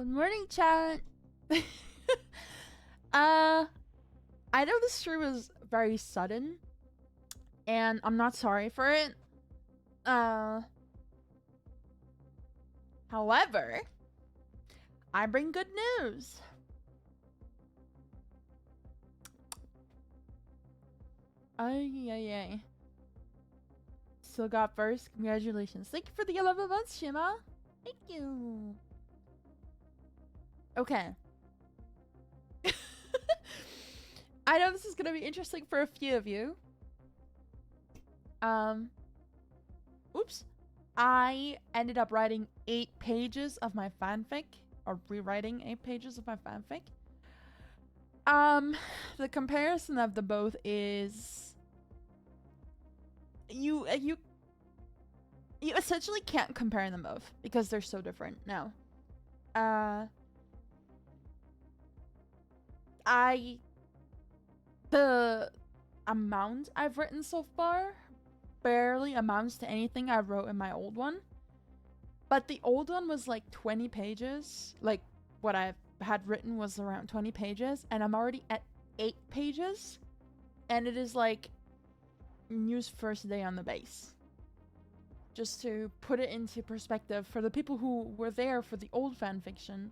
Good morning, chat. I know this stream was very sudden, and I'm not sorry for it. However, I bring good news. Ay. Still got first. Congratulations. Thank you for the 11 months, Shima. Thank you. Okay. I know this is gonna be interesting for a few of you. Oops. I ended up writing 8 pages of my fanfic, or rewriting 8 pages of my fanfic. The comparison of the both is you essentially can't compare them both because they're so different now. The amount I've written so far barely amounts to anything I wrote in my old one. But the old one was like 20 pages. Like, what I had written was around 20 pages, and I'm already at 8 pages. And it is like news first day on the base. Just to put it into perspective for the people who were there for the old fanfiction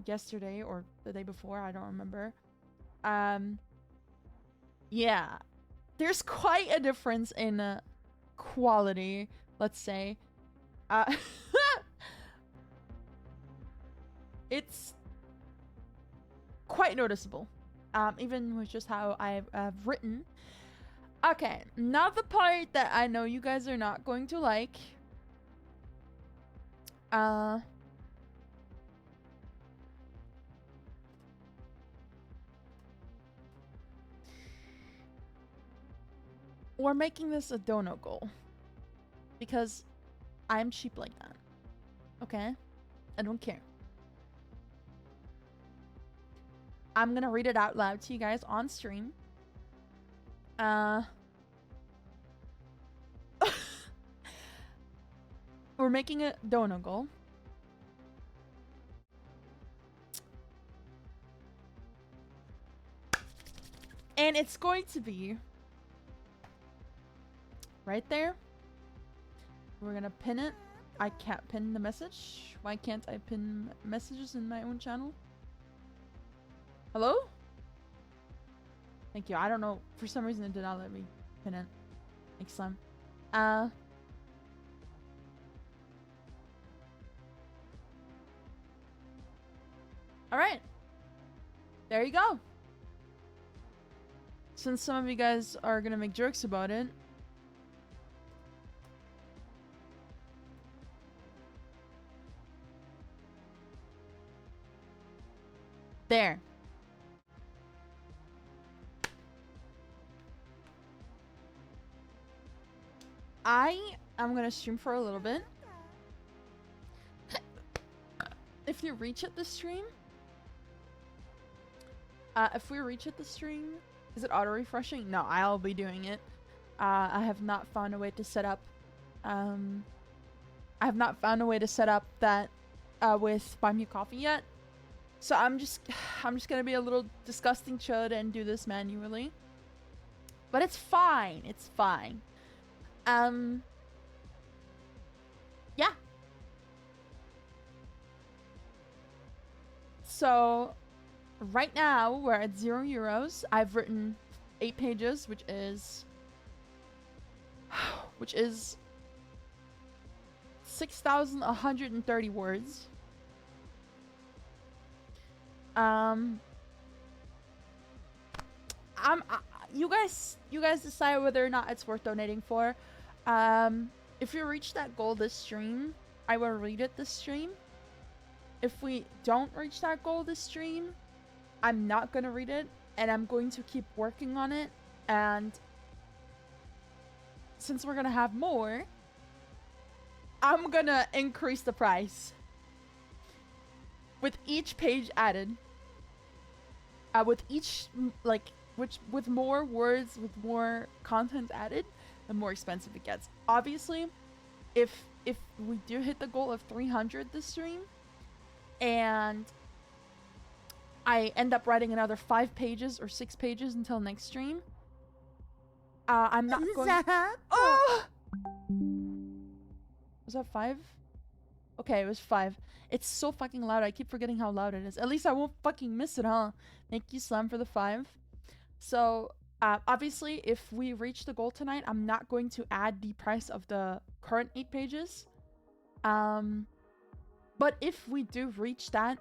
yesterday or the day before, I don't remember. Yeah, there's quite a difference in quality, let's say. It's quite noticeable, even with just how I've written. Okay, now the part that I know you guys are not going to like. We're making this a dono goal. Because I'm cheap like that. Okay? I don't care. I'm gonna read it out loud to you guys on stream. We're making a dono goal. And it's going to be right there. We're gonna pin it. I can't pin the message. Why can't I pin messages in my own channel? Hello? Thank you. I don't know. For some reason it did not let me pin it. Next time. Alright. There you go. Since some of you guys are gonna make jokes about it, there. I'm gonna stream for a little bit. If you reach at the stream, if we reach at the stream, is it auto refreshing? No, I'll be doing it. I have not found a way to set up. I have not found a way to set up that with Buy Me Coffee yet. So I'm just gonna be a little disgusting chud and do this manually. But it's fine. It's fine. Yeah. So right now we're at €0. I've written 8 pages, which is 6,130 words. You guys decide whether or not it's worth donating for. If you reach that goal this stream, I will read it this stream. If we don't reach that goal this stream, I'm not gonna read it, and I'm going to keep working on it. And since we're gonna have more, I'm gonna increase the price with each page added. With each, like, with more words, with more content added, the more expensive it gets. Obviously, if we do hit the goal of 300 this stream, and I end up writing another 5 pages or 6 pages until next stream, I'm not going. Oh! Was that 5? Okay, it was 5. It's so fucking loud. I keep forgetting how loud it is. At least I won't fucking miss it, huh? Thank you, Slam, for the 5. So, obviously, if we reach the goal tonight, I'm not going to add the price of the current 8 pages. But if we do reach that,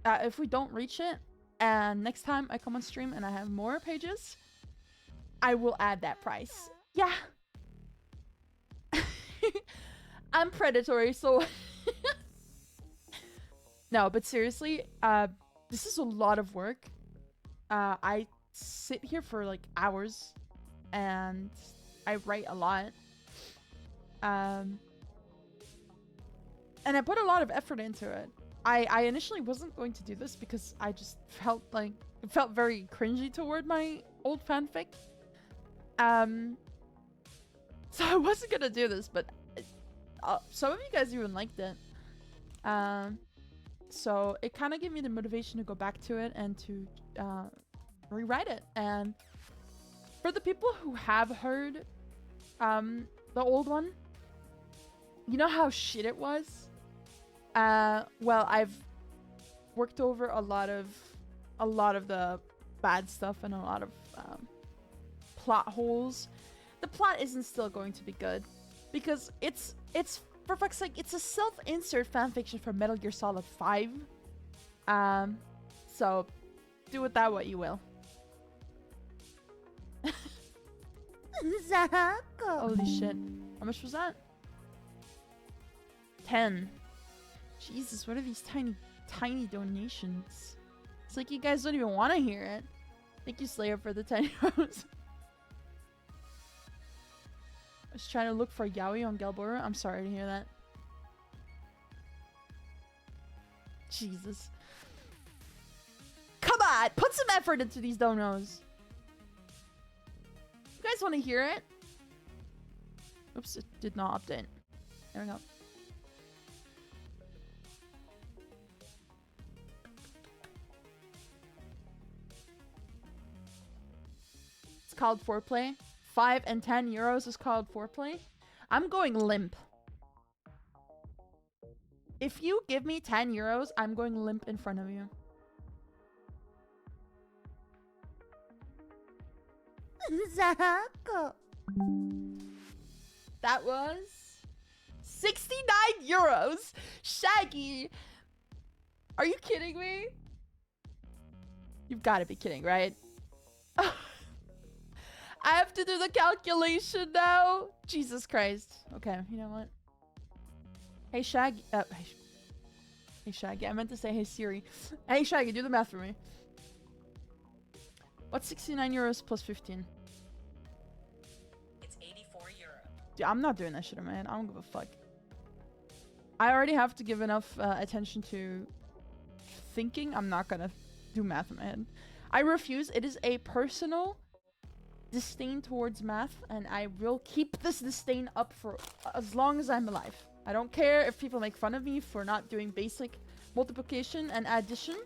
if we don't reach it, and next time I come on stream and I have more pages, I will add that price. Yeah. I'm predatory, so... No, but seriously, this is a lot of work. I sit here for like hours, and I write a lot. And I put a lot of effort into it. I initially wasn't going to do this because I just felt like... It felt very cringy toward my old fanfic. So I wasn't gonna do this, but some of you guys even liked it. So it kind of gave me the motivation to go back to it and to rewrite it. And for the people who have heard the old one, you know how shit it was? Well, I've worked over a lot of the bad stuff and a lot of plot holes. The plot isn't still going to be good because it's for fuck's sake, it's a self-insert fanfiction for Metal Gear Solid 5. So do with that what you will. Holy shit. How much was that? 10. Jesus, what are these tiny donations? It's like you guys don't even want to hear it. Thank you, Slayer, for the 10 euros. I was trying to look for Yaoi on Galbora. I'm sorry to hear that. Jesus. Come on! Put some effort into these donos. You guys want to hear it? Oops, it did not update. There we go. It's called Foreplay. 5 and 10 euros is called Foreplay. I'm going limp. If you give me 10 euros, I'm going limp in front of you. That was 69 euros. Shaggy. Are you kidding me? You've got to be kidding, right? I have to do the calculation now. Jesus Christ. Okay, you know what? Hey Shaggy. Hey Shaggy. I meant to say hey Siri. Hey Shaggy, do the math for me. What's 69 euros plus 15? It's 84 euro. Dude, I'm not doing that shit, man. I don't give a fuck. I already have to give enough attention to thinking. I'm not gonna do math in my head. I refuse. It is a personal disdain towards math, and I will keep this disdain up for as long as I'm alive. I don't care if people make fun of me for not doing basic multiplication and addition,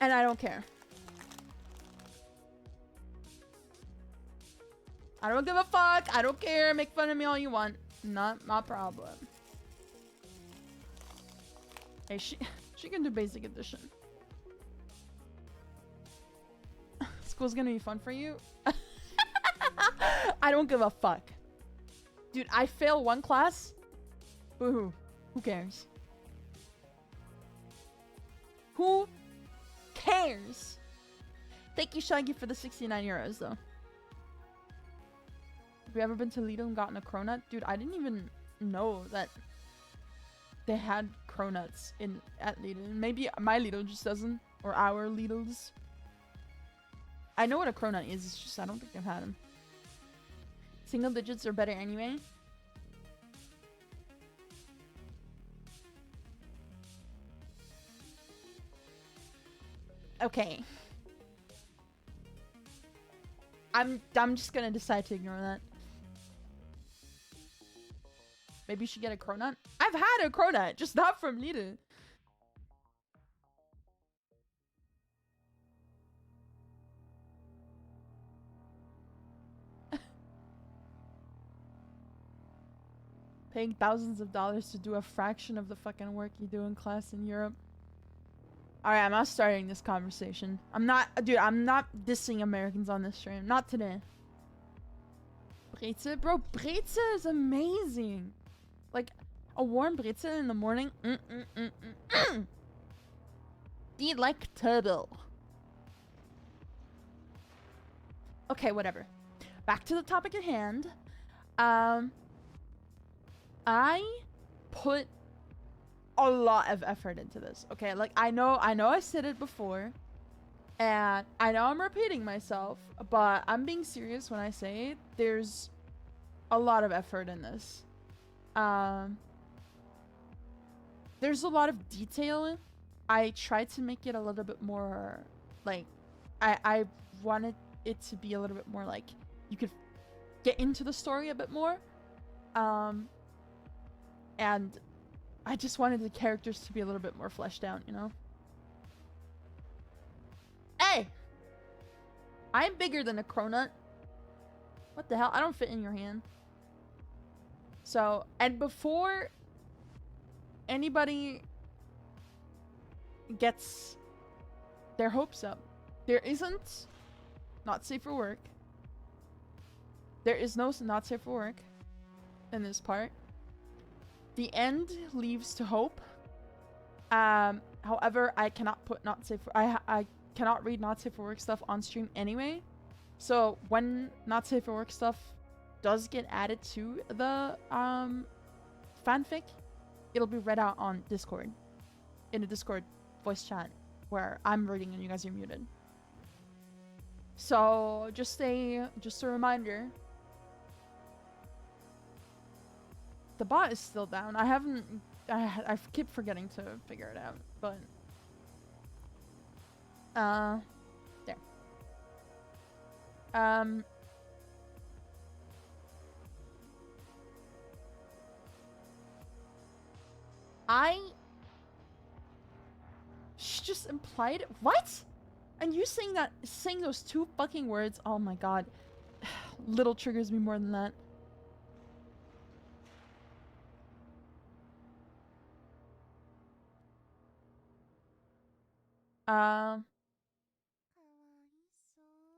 and I don't care. I don't give a fuck. I don't care. Make fun of me all you want. Not my problem. Hey, she can do basic addition. School's gonna be fun for you. I don't give a fuck. Dude, I fail one class. Boo-hoo. Who cares? Who cares? Thank you, Shaggy, for the 69 euros, though. Have you ever been to Lidl and gotten a cronut? Dude, I didn't even know that they had cronuts at Lidl. Maybe my Lidl just doesn't. Or our Lidls. I know what a cronut is, it's just I don't think I've had them. Single digits are better anyway. Okay. I'm just gonna decide to ignore that. Maybe you should get a cronut. I've had a cronut, just not from Lidl. Paying thousands of dollars to do a fraction of the fucking work you do in class in Europe. Alright, I'm not starting this conversation. I'm not dissing Americans on this stream. Not today. Brezel? Bro, brezel is amazing. Like, a warm brezel in the morning. Delectable. Okay, whatever. Back to the topic at hand. I put a lot of effort into this. Okay, like I know I said it before, and I know I'm repeating myself, but I'm being serious when I say there's a lot of effort in this. There's a lot of detail. I tried to make it a little bit more like I wanted it to be a little bit more like you could get into the story a bit more. And I just wanted the characters to be a little bit more fleshed out, you know? Hey! I'm bigger than a cronut. What the hell? I don't fit in your hand. So, and before anybody gets their hopes up, there isn't not safe for work. There is no not safe for work in this part. The end leaves to hope. However, I cannot put not safe for I cannot read not safe for work stuff on stream anyway. So when not safe for work stuff does get added to the fanfic, it'll be read out on Discord. In the Discord voice chat where I'm reading and you guys are muted. So just a reminder. The bot is still down. I keep forgetting to figure it out, but there. She just implied what? And you saying those two fucking words, oh my god. Little triggers me more than that.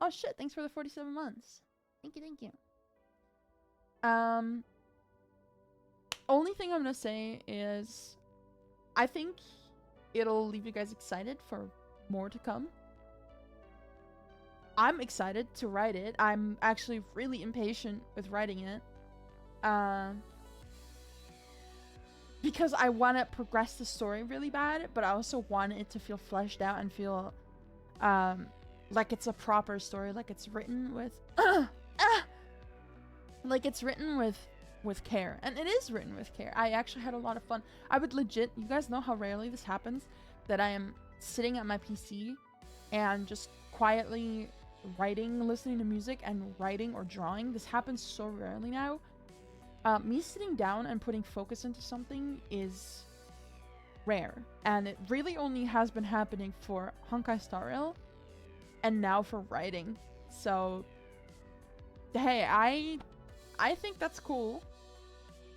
Oh shit, thanks for the 47 months. Thank you. Only thing I'm gonna say is I think it'll leave you guys excited for more to come. I'm excited to write it. I'm actually really impatient with writing it. Because I want to progress the story really bad, but I also want it to feel fleshed out and feel like it's a proper story, like it's written with like it's written with care. And it is written with care. I actually had a lot of fun. I would legit, you guys know how rarely this happens, that I am sitting at my PC and just quietly writing, listening to music and writing or drawing. This happens so rarely now. Me sitting down and putting focus into something is rare. And it really only has been happening for Honkai Star Rail and now for writing. So, hey, I think that's cool.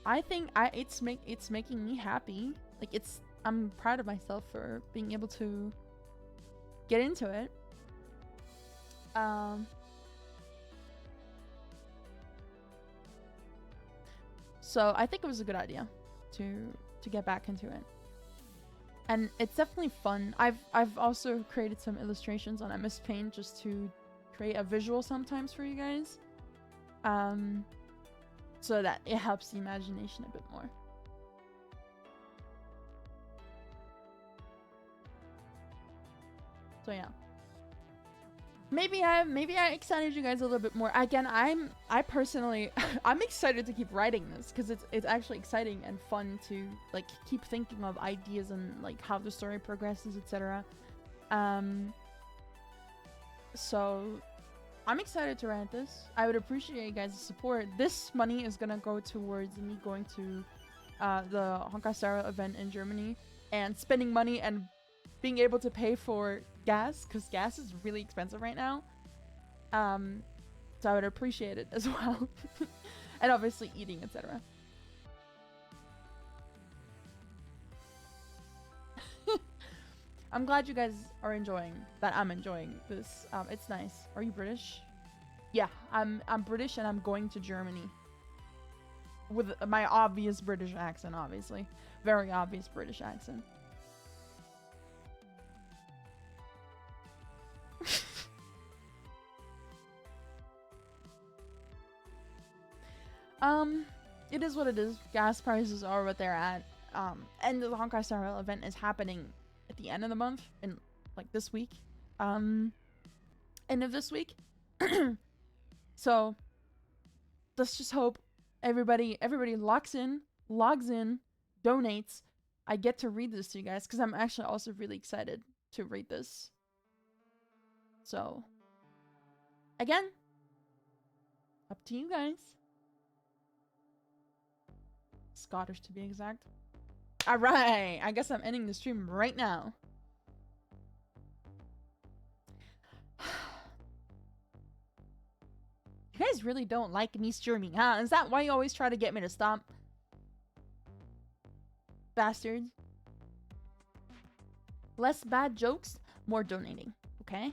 I think it's making me happy. Like I'm proud of myself for being able to get into it. So I think it was a good idea to get back into it. And it's definitely fun. I've also created some illustrations on MS Paint just to create a visual sometimes for you guys. So that it helps the imagination a bit more. So yeah. Maybe I excited you guys a little bit more. Again, I personally I'm excited to keep writing this because it's actually exciting and fun to like keep thinking of ideas and like how the story progresses, etc. So I'm excited to write this. I would appreciate you guys' support. This money is gonna go towards me going to the Honkai Star Rail event in Germany and spending money and being able to pay for gas, because gas is really expensive right now. So I would appreciate it as well. And obviously eating, etc. I'm glad you guys are enjoying that. I'm enjoying this. It's nice. Are you British? Yeah, I'm British and I'm going to Germany. With my obvious British accent, obviously. Very obvious British accent. It is what it is. Gas prices are what they're at. And the Honkai Star Rail event is happening at the end of the month, in like this week. End of this week. So let's just hope everybody logs in, donates. I get to read this to you guys because I'm actually also really excited to read this. So again, up to you guys. Scottish to be exact. Alright, I guess I'm ending the stream right now. You guys really don't like me streaming, huh? Is that why you always try to get me to stop? Bastards. Less bad jokes, more donating, okay?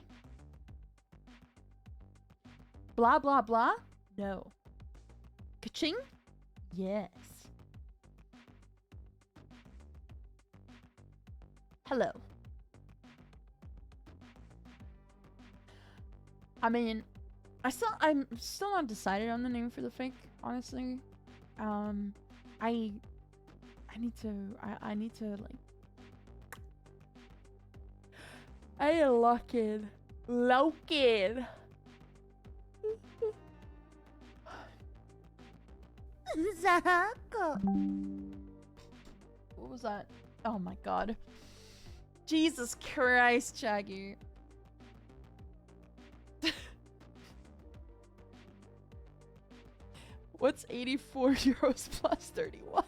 Blah, blah, blah? No. Ka-ching? Yes. Hello. I mean, I'm still not decided on the name for the fic, honestly. I need to like I lock in. What was that? Oh my god. Jesus Christ, Shaggy. What's 84 euros plus 31?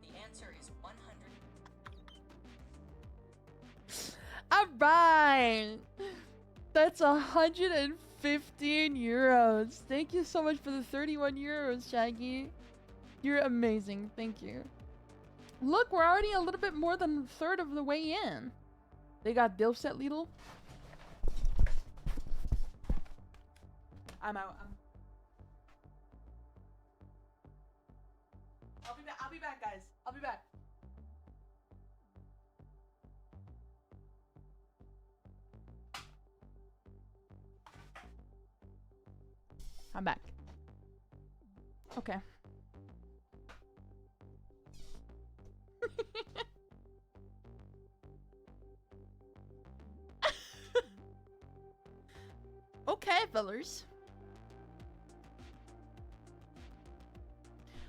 The answer is 100. Alright! That's 115 euros. Thank you so much for the 31 euros, Shaggy. You're amazing. Thank you. Look, we're already a little bit more than a third of the way in. They got Dilfs at Lidl. I'm out. I'll be back, guys. I'll be back. I'm back. Okay. Okay, fellers.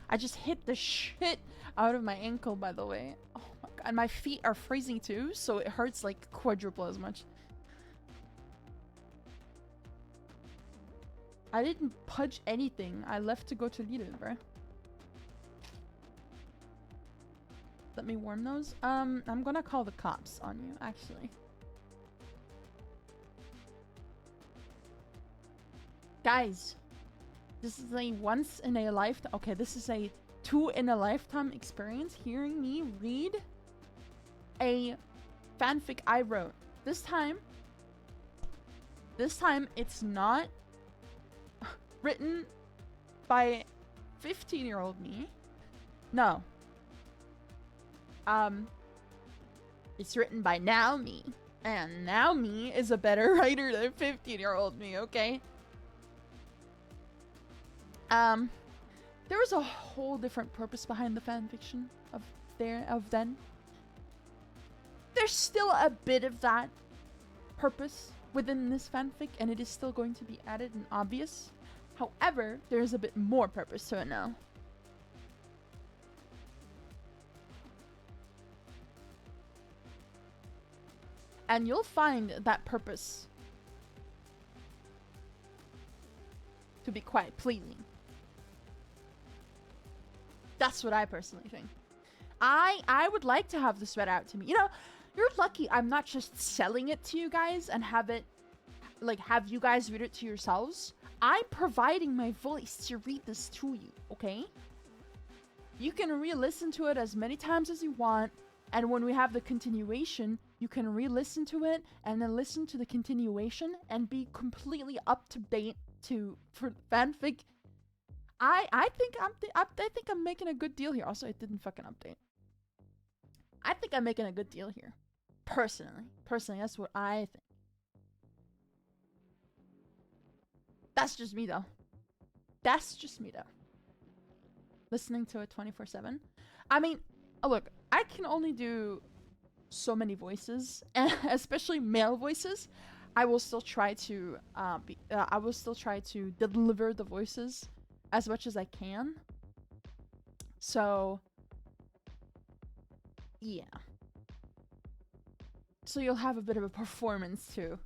I just hit the shit out of my ankle, by the way. Oh my god. And my feet are freezing too, so it hurts like quadruple as much. I didn't punch anything. I left to go to Lidl, bro. Let me warm those. I'm gonna call the cops on you, actually. Guys, this is a once in a lifetime. Okay, this is a 2 in a lifetime experience hearing me read a fanfic I wrote. This time it's not written by 15-year-old me. No. It's written by now me. And now me is a better writer than 15-year-old me, okay? There was a whole different purpose behind the fanfiction of then. There's still a bit of that purpose within this fanfic, and it is still going to be added and obvious. However, there's a bit more purpose to it now. And you'll find that purpose to be quite pleasing. That's what I personally think. I would like to have this read out to me. You know, you're lucky I'm not just selling it to you guys and have it, like, have you guys read it to yourselves. I'm providing my voice to read this to you, okay? You can re-listen to it as many times as you want, and when we have the continuation, you can re-listen to it and then listen to the continuation and be completely up to date for fanfic. I think I'm making a good deal here. Also, it didn't fucking update. I think I'm making a good deal here. Personally, that's what I think. That's just me though. Listening to it 24/7. I mean, look, I can only do so many voices, and especially male voices. I will still try to deliver the voices as much as I can. So yeah. So you'll have a bit of a performance too.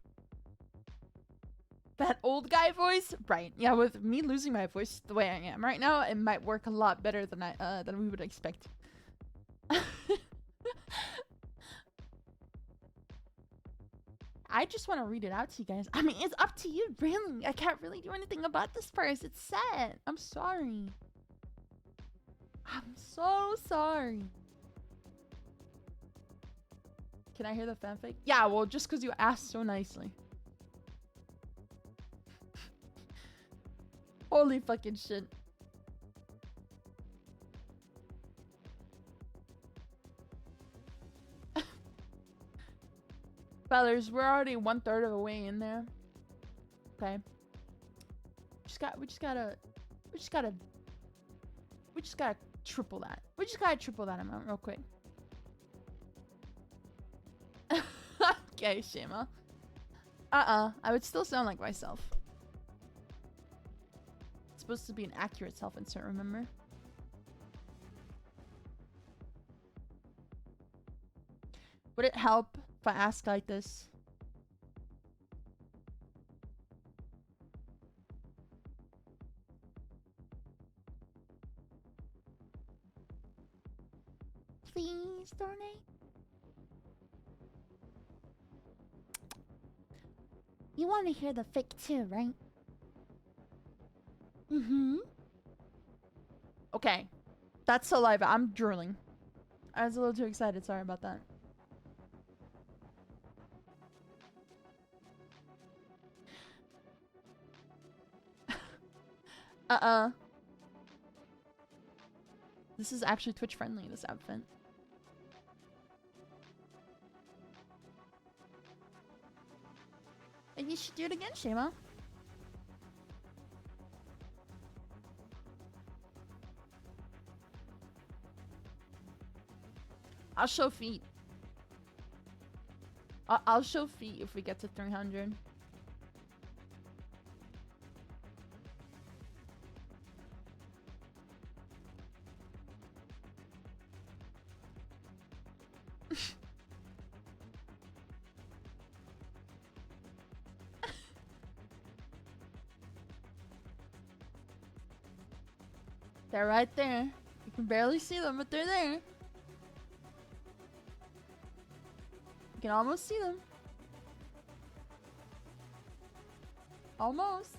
That old guy voice, right? Yeah, with me losing my voice the way I am right now, it might work a lot better than we would expect. I just want to read it out to you guys. I mean, it's up to you, really. I can't really do anything about this first. It's sad. I'm sorry. I'm so sorry. Can I hear the fanfic? Yeah, well, just because you asked so nicely. Holy fucking shit. Fellas, we're already 1/3 of the way in there. Okay. We just gotta triple that. We just gotta triple that amount real quick. Okay, Shima. I would still sound like myself. It's supposed to be an accurate self-insert, remember? Would it help if I ask like this? Please donate. You want to hear the fic too, right? Okay. That's saliva. I'm drooling. I was a little too excited. Sorry about that. This is actually Twitch friendly, this outfit. And you should do it again, Shima. I'll show feet. I'll show feet if we get to 300. They're right there. You can barely see them, but they're there. You can almost see them. Almost.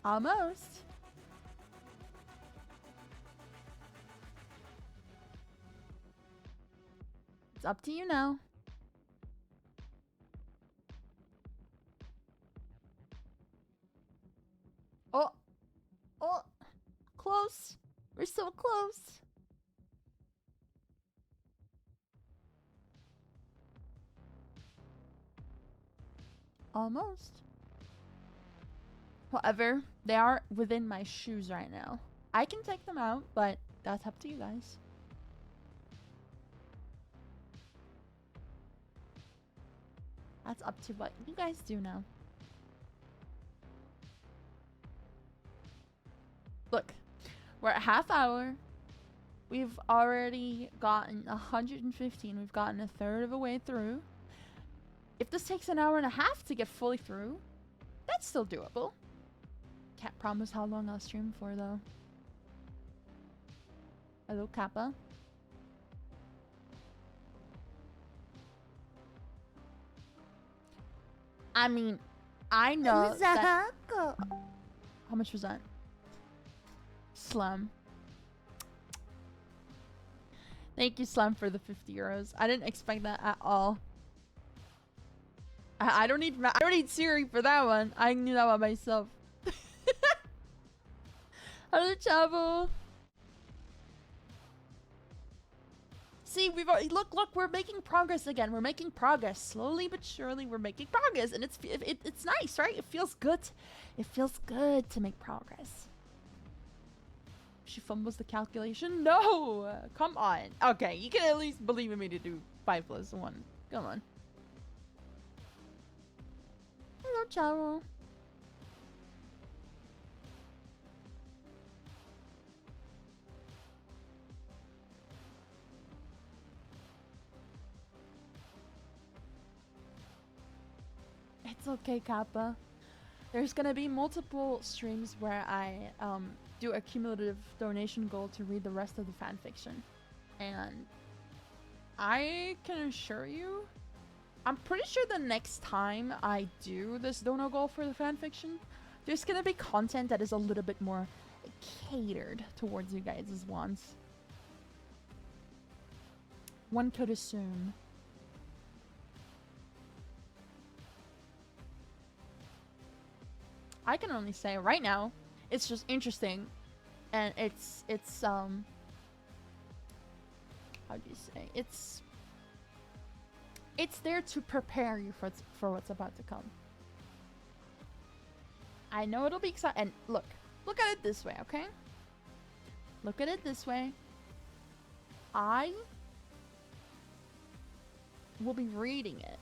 Almost. It's up to you now. Oh. Oh. Close. We're so close. Almost. However, they are within my shoes right now. I can take them out, but that's up to you guys. That's up to what you guys do now. Look, we're at half hour. We've already gotten 115. We've gotten a third of the way through. If this takes an hour and a half to get fully through, that's still doable. Can't promise how long I'll stream for, though. Hello, Kappa. I mean, I know that... How much was that? Slum. Thank you, Slum, for the 50 euros. I didn't expect that at all. I don't need Siri for that one. I knew that by myself. Hello, Chavo. See, we've already, look, we're making progress again. We're making progress. Slowly but surely, we're making progress. And it's nice, right? It feels good. It feels good to make progress. She fumbles the calculation? No! Come on. Okay, you can at least believe in me to do 5 plus 1. Come on. Hello, Charo. It's okay, Kappa. There's gonna be multiple streams where I do a cumulative donation goal to read the rest of the fanfiction. And I can assure you, I'm pretty sure the next time I do this dono goal for the fanfiction, there's gonna be content that is a little bit more catered towards you guys' wants. One could assume. I can only say right now, it's just interesting, and it's how do you say, it's there to prepare you for what's about to come. I know it'll be exciting. And look at it this way, okay? Look at it this way. I will be reading it.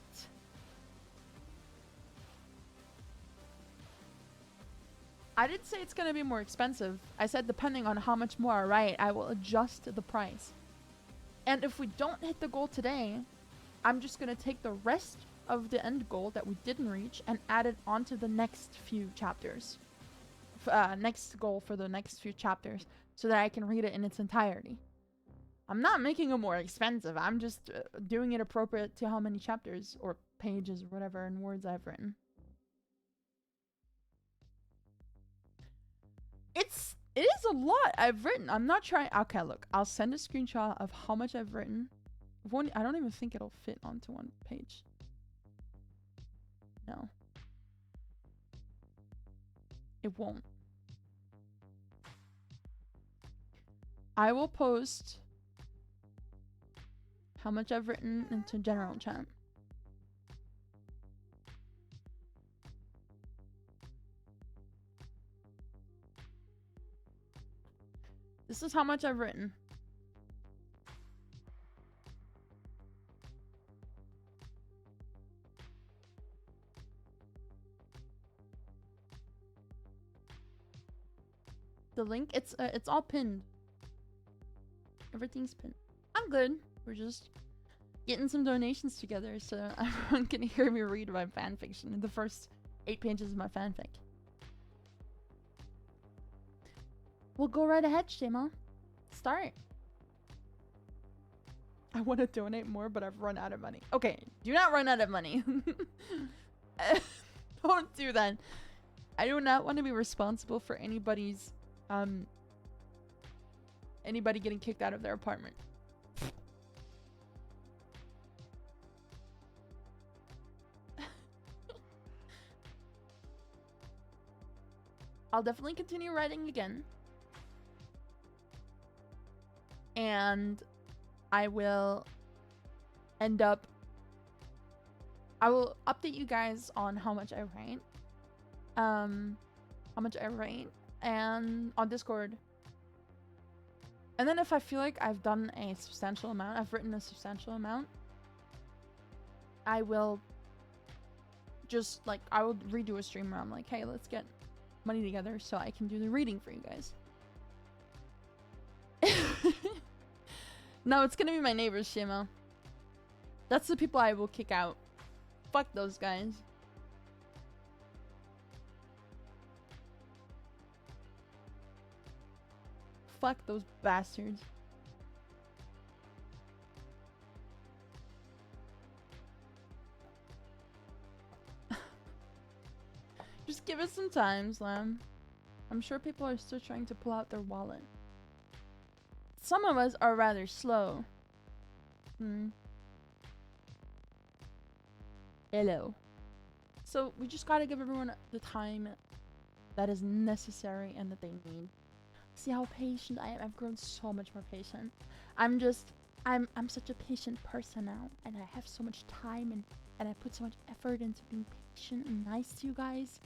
I didn't say it's going to be more expensive. I said depending on how much more I write, I will adjust the price. And if we don't hit the goal today, I'm just going to take the rest of the end goal that we didn't reach and add it onto the next few chapters. Next goal for the next few chapters so that I can read it in its entirety. I'm not making it more expensive. I'm just doing it appropriate to how many chapters or pages or whatever in words I've written. It is a lot I've written. I'm not trying. Okay, look, I'll send a screenshot of how much I've written. I don't even think it'll fit onto one page. No. It won't. I will post how much I've written into general chat. This is how much I've written. The link, it's all pinned. Everything's pinned. I'm good. We're just getting some donations together so everyone can hear me read my fanfiction in the first 8 pages of my fanfic. We'll go right ahead, Shema. Start. I want to donate more, but I've run out of money. Okay, do not run out of money. Don't do that. I do not want to be responsible for anybody's anybody getting kicked out of their apartment. I'll definitely continue writing again. And I will update you guys on how much I write. And on Discord. And then if I feel like I've done a substantial amount, I've written a substantial amount, I will just like, I will redo a stream where I'm like, hey, let's get money together so I can do the reading for you guys. No, it's gonna be my neighbors, Shima. That's the people I will kick out. Fuck those guys. Fuck those bastards. Give it some time, Slam. I'm sure people are still trying to pull out their wallet. Some of us are rather slow. Hello. So we just gotta give everyone the time that is necessary and that they need. See how patient I am? I've grown so much more patient. I'm such a patient person now, and I have so much time and I put so much effort into being patient and nice to you guys.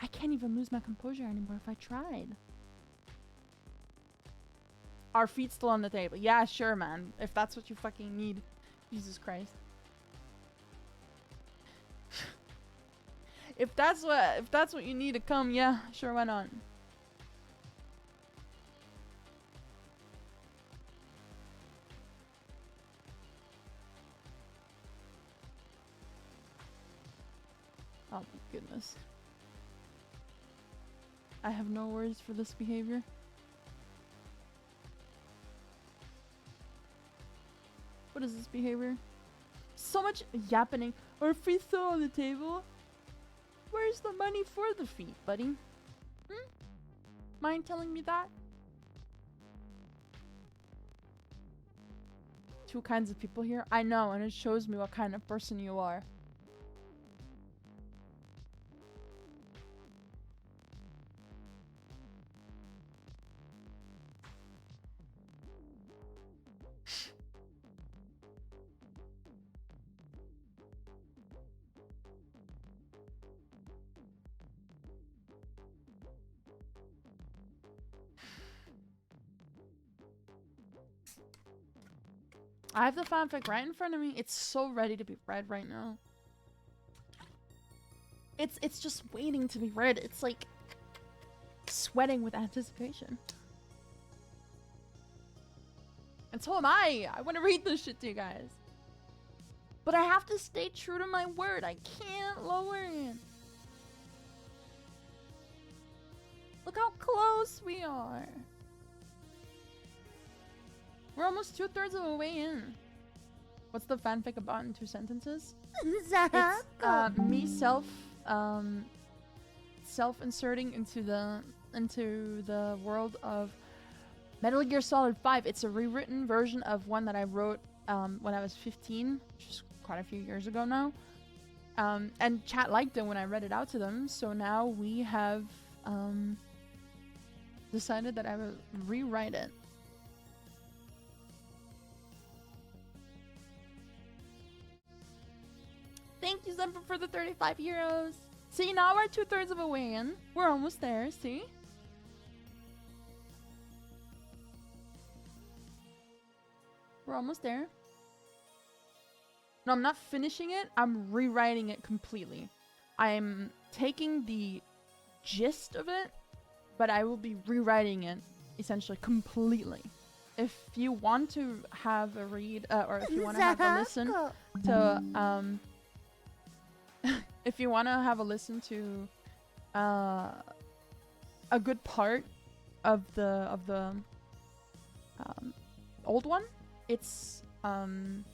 I can't even lose my composure anymore if I tried. Our feet still on the table. Yeah, sure, man. If that's what you fucking need. Jesus Christ. If that's what you need to come, yeah, sure, why not? Oh my goodness. I have no words for this behavior. What is this behavior? So much yapping. Our feet still on the table? Where's the money for the feet, buddy? Mind telling me that? Two kinds of people here? I know, and it shows me what kind of person you are. I have the fanfic right in front of me. It's so ready to be read right now. It's just waiting to be read. It's like sweating with anticipation. And so am I. I want to read this shit to you guys. But I have to stay true to my word. I can't lower it. Look how close we are. We're almost 2/3 of the way in. What's the fanfic about in 2 sentences? It's me self-inserting into the world of Metal Gear Solid 5. It's a rewritten version of one that I wrote when I was 15, which is quite a few years ago now. And chat liked it when I read it out to them, so now we have decided that I will rewrite it. Thank you, Zemper, for the 35 euros. See, now we're 2/3 of the way in. We're almost there, see? We're almost there. No, I'm not finishing it. I'm rewriting it completely. I'm taking the gist of it, but I will be rewriting it essentially completely. If you want to have a read, or if you want to have a listen to, if you want to have a listen to a good part of the old one, it's in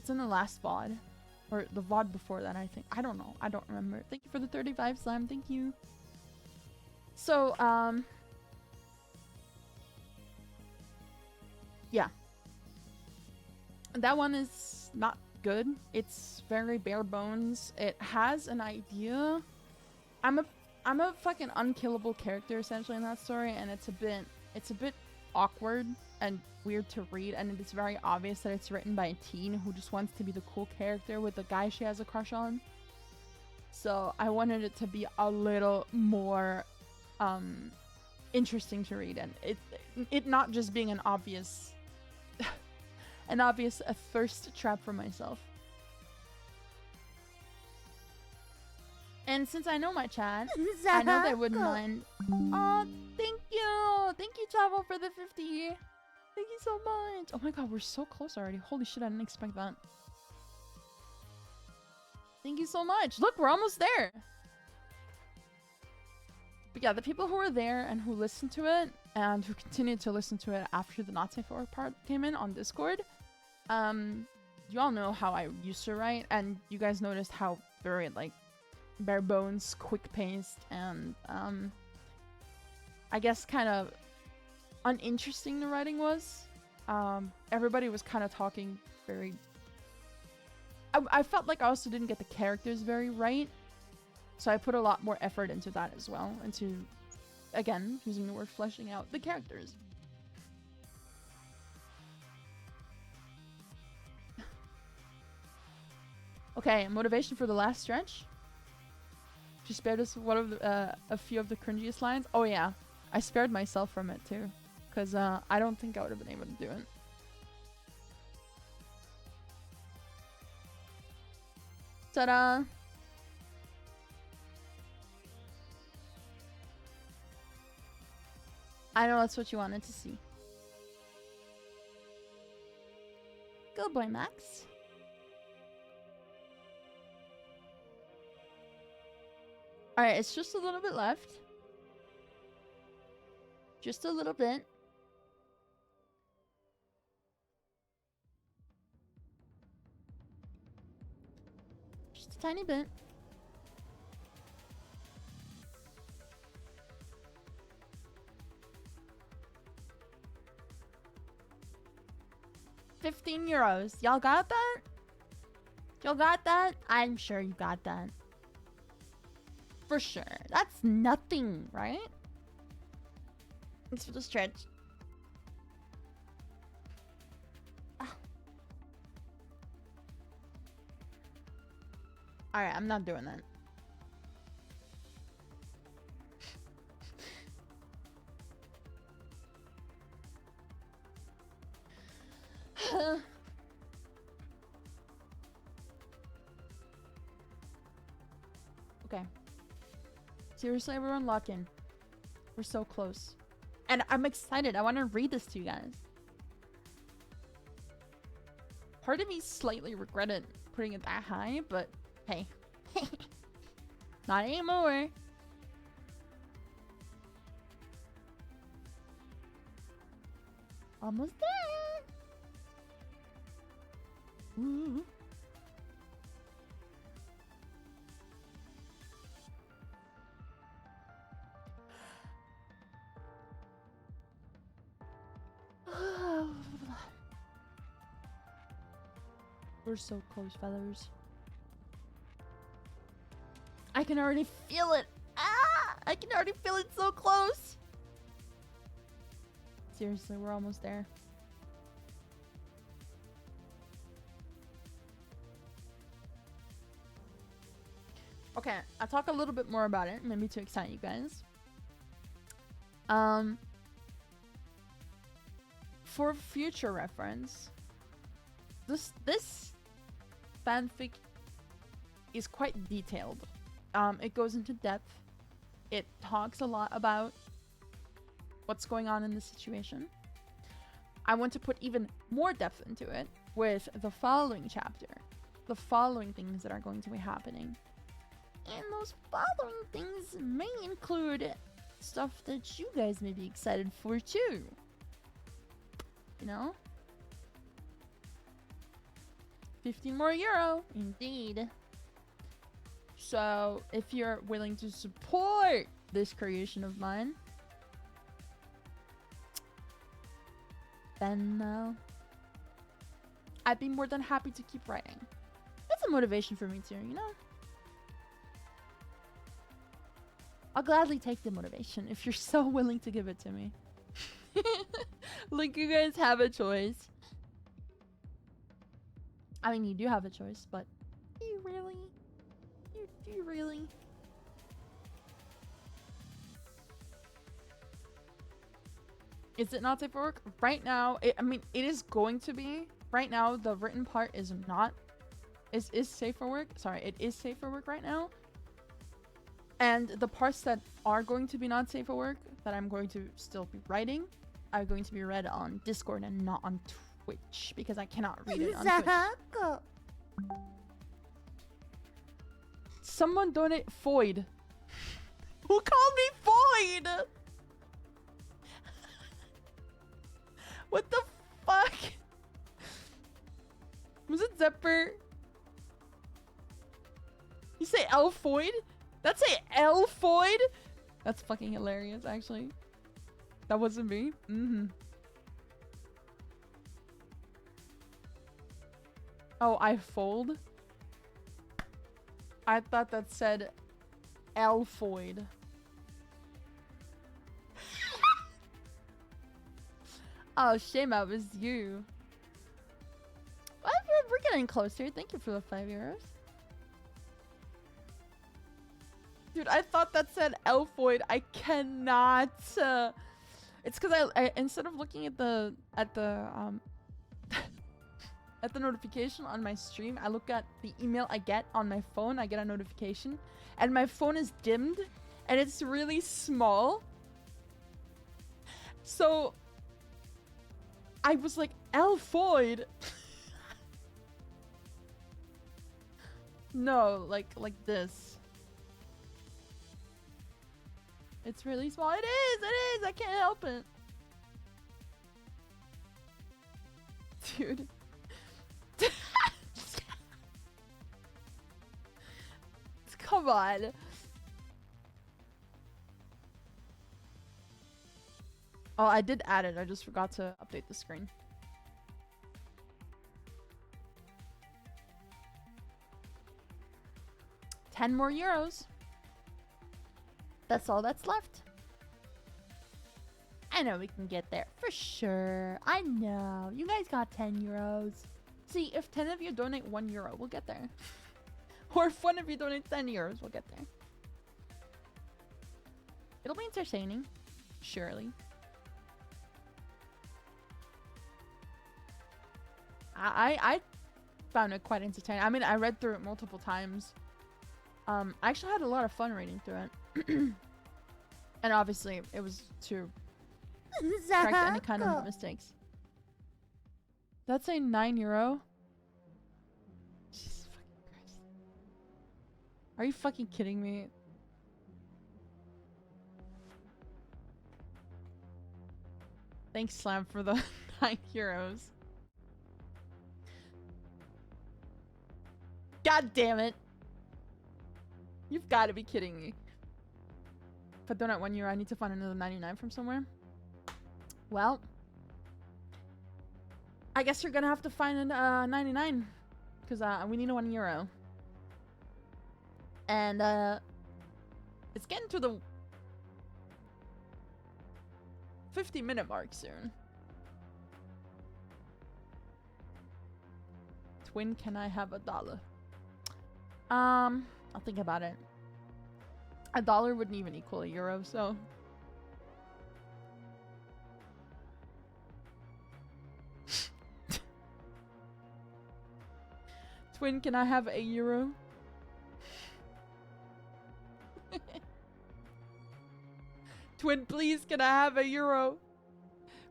the last VOD, or the VOD before that, I think. I don't know. I don't remember. Thank you for the 35 Slime. Thank you. So yeah, that one is not good. It's very bare bones. It has an idea. I'm a fucking unkillable character essentially in that story, and it's a bit awkward and weird to read, and it's very obvious that it's written by a teen who just wants to be the cool character with the guy she has a crush on. So I wanted it to be a little more interesting to read, and it not just being an obvious a thirst trap for myself. And since I know my chat, I know they wouldn't mind. Oh, thank you, Chavo, for the 50. Thank you so much. Oh my god, we're so close already. Holy shit, I didn't expect that. Thank you so much. Look, we're almost there. But yeah, the people who were there and who listened to it and who continued to listen to it after the not safe for work part came in on Discord, you all know how I used to write, and you guys noticed how very, like, bare bones, quick paced, and I guess kind of uninteresting the writing was. Everybody was kind of talking very... I felt like I also didn't get the characters very right. So I put a lot more effort into that as well. Into, again, using the word fleshing out the characters. Okay, motivation for the last stretch. She spared us one of the, a few of the cringiest lines. Oh yeah, I spared myself from it too. Because I don't think I would have been able to do it. Ta-da! I know that's what you wanted to see. Good boy, Max. Alright, it's just a little bit left. Just a little bit. Just a tiny bit. €15. Y'all got that? Y'all got that? I'm sure you got that. For sure. That's nothing, right? Thanks for the stretch. Alright, I'm not doing that. Okay. Seriously, everyone, lock in. We're so close. And I'm excited. I want to read this to you guys. Part of me slightly regretted putting it that high, but hey. Not anymore. Almost there. Ooh. We're so close, fellas. I can already feel it. Ah! I can already feel it so close. Seriously, we're almost there. Okay, I'll talk a little bit more about it, maybe to excite you guys. For future reference, this fanfic is quite detailed. It goes into depth. It talks a lot about what's going on in the situation. I want to put even more depth into it with the following chapter, the following things that are going to be happening. And those following things may include stuff that you guys may be excited for too. You know? 15 more euro, indeed. So, if you're willing to support this creation of mine, then I'd be more than happy to keep writing. That's a motivation for me too, you know? I'll gladly take the motivation if you're so willing to give it to me. Like, you guys have a choice. I mean, you do have a choice, but do you really? Do you really? Is it not safe for work? Right now, I mean, it is going to be. Right now, the written part is not. Is safe for work. Sorry, it is safe for work right now. And the parts that are going to be not safe for work, that I'm going to still be writing, are going to be read on Discord and not on Twitch, because I cannot read it on Twitch. Someone donate Foyd. Who called me Foyd? What the fuck? Was it Zepper? You say Elfoid? That's a Elfoid? That's fucking hilarious, actually. That wasn't me. Mm-hmm. Oh, I fold? I thought that said Elfoid. Oh, shame it was you. Well, we're getting closer. Thank you for the €5. Dude, I thought that said Elfoid. I cannot. It's because I instead of looking at the at the notification on my stream, I look at the email I get on my phone. I get a notification, and my phone is dimmed, and it's really small. So I was like, Elfoid. No, like this. It's really small. It is! I can't help it. Dude. Come on. Oh, I did add it. I just forgot to update the screen. €10 more. That's all that's left. I know we can get there. For sure. I know. You guys got €10. See, if 10 of you donate €1, we'll get there. Or if 1 of you donates €10, we'll get there. It'll be entertaining. Surely. I found it quite entertaining. I mean, I read through it multiple times. I actually had a lot of fun reading through it. And obviously, it was to correct any kind of mistakes. That's a €9. Jesus fucking Christ. Are you fucking kidding me? Thanks, Slam, for the €9. God damn it. You've got to be kidding me. If I donate €1, I need to find another 99 from somewhere. Well, I guess you're gonna have to find 99 because we need €1. And it's getting to the 50-minute mark soon. Twin, can I have $1? I'll think about it. $1 wouldn't even equal €1, so. Twin, can I have €1? Twin, please, can I have €1?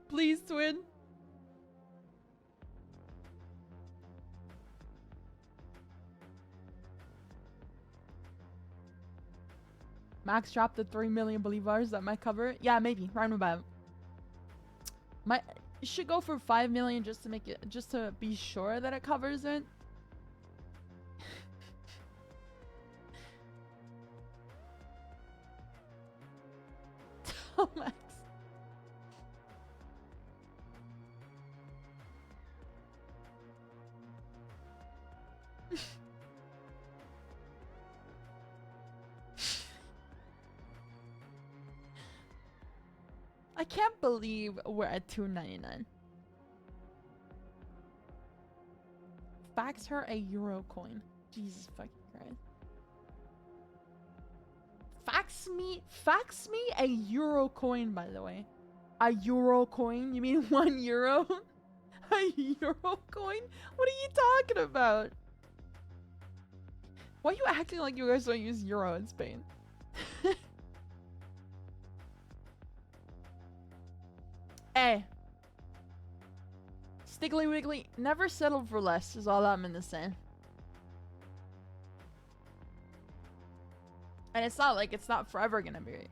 Please, Twin. Max dropped the 3 million bolivars that might cover it. Yeah, maybe. Round about. You should go for 5 million just to make it, just to be sure that it covers it. Oh, Max. I can't believe we're at $2.99. Fax her a euro coin. Jesus fucking Christ. Fax me a euro coin, by the way. A euro coin? You mean €1? A euro coin? What are you talking about? Why are you acting like you guys don't use euro in Spain? Hey. Stiggly Wiggly, never settle for less is all I'm gonna say. And it's not like it's not forever gonna be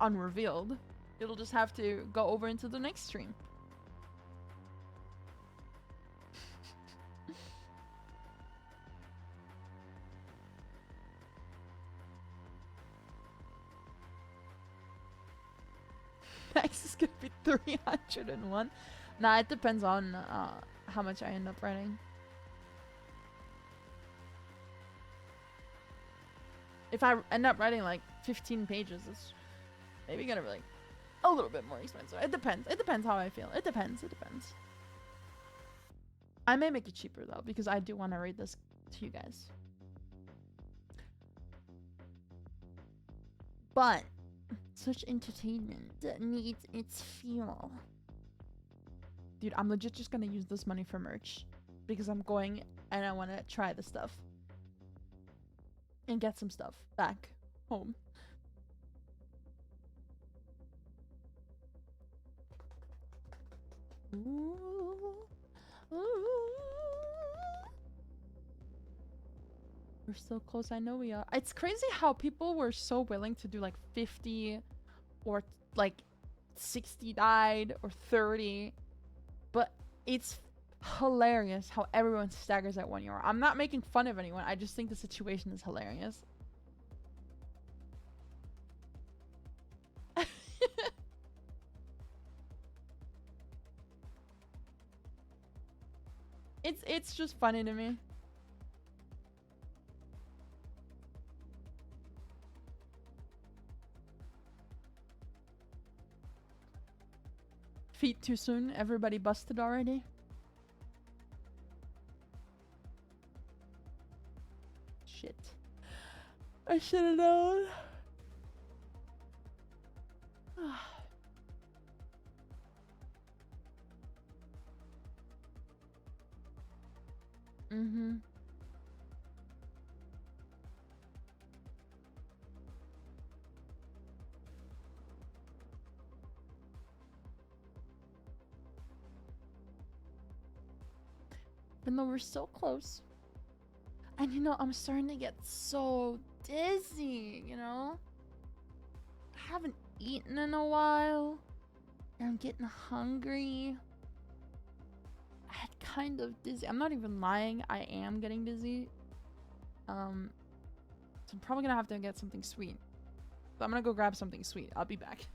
unrevealed. It'll just have to go over into the next stream. 301. Nah, it depends on how much I end up writing. If I end up writing like 15 pages, it's maybe gonna be like a little bit more expensive. It depends. It depends how I feel. It depends. It depends. I may make it cheaper though, because I do want to read this to you guys. But such entertainment needs its fuel. Dude, I'm legit just gonna use this money for merch because I'm going and I want to try the stuff and get some stuff back home. Ooh. Ooh. We're so close. I know we are. It's crazy how people were so willing to do like 50 or like 60 died or 30. But it's hilarious how everyone staggers at 1 euro. I'm not making fun of anyone. I just think the situation is hilarious. It's just funny to me. Feet too soon. Everybody busted already. Shit. I should have known. Mm-hmm. Even though we're so close. And you know, I'm starting to get so dizzy, you know? I haven't eaten in a while. And I'm getting hungry. I had kind of dizzy. I'm not even lying. I am getting dizzy. So I'm probably gonna have to get something sweet. So I'm gonna go grab something sweet. I'll be back.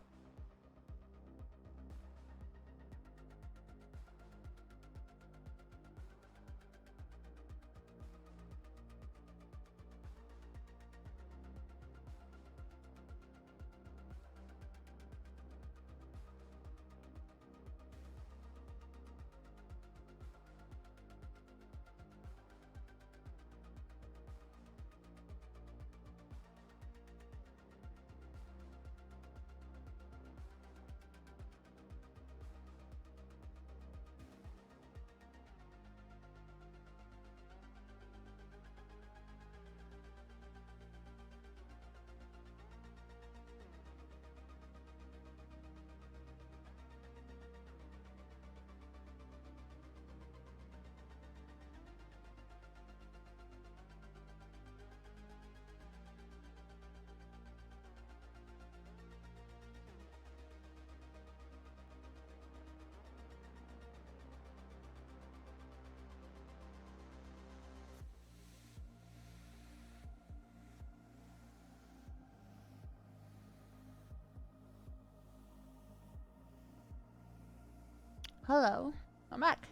Hello. I'm back.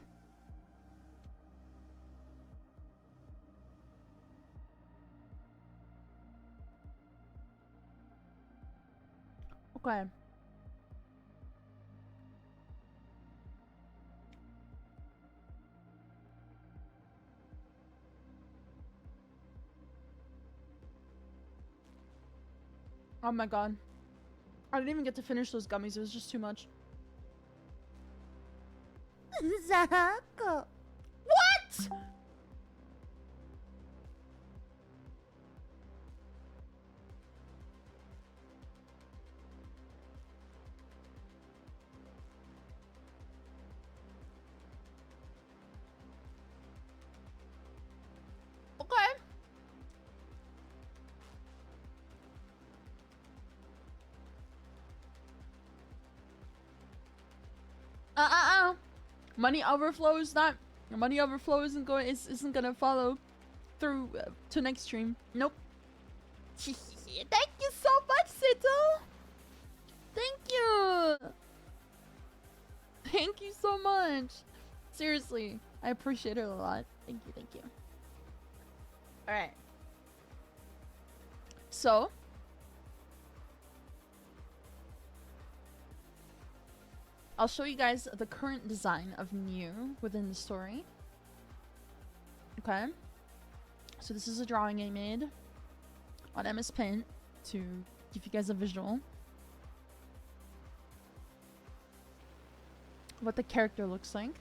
Okay. Oh my god. I didn't even get to finish those gummies. It was just too much. Zako. What? Okay. Money overflow is not. Money overflow isn't gonna follow through to next stream. Nope. Thank you so much, Sito. Thank you. Thank you so much. Seriously, I appreciate it a lot. Thank you, thank you. Alright. So, I'll show you guys the current design of Mew within the story. Okay. So this is a drawing I made on MS Paint to give you guys a visual. What the character looks like.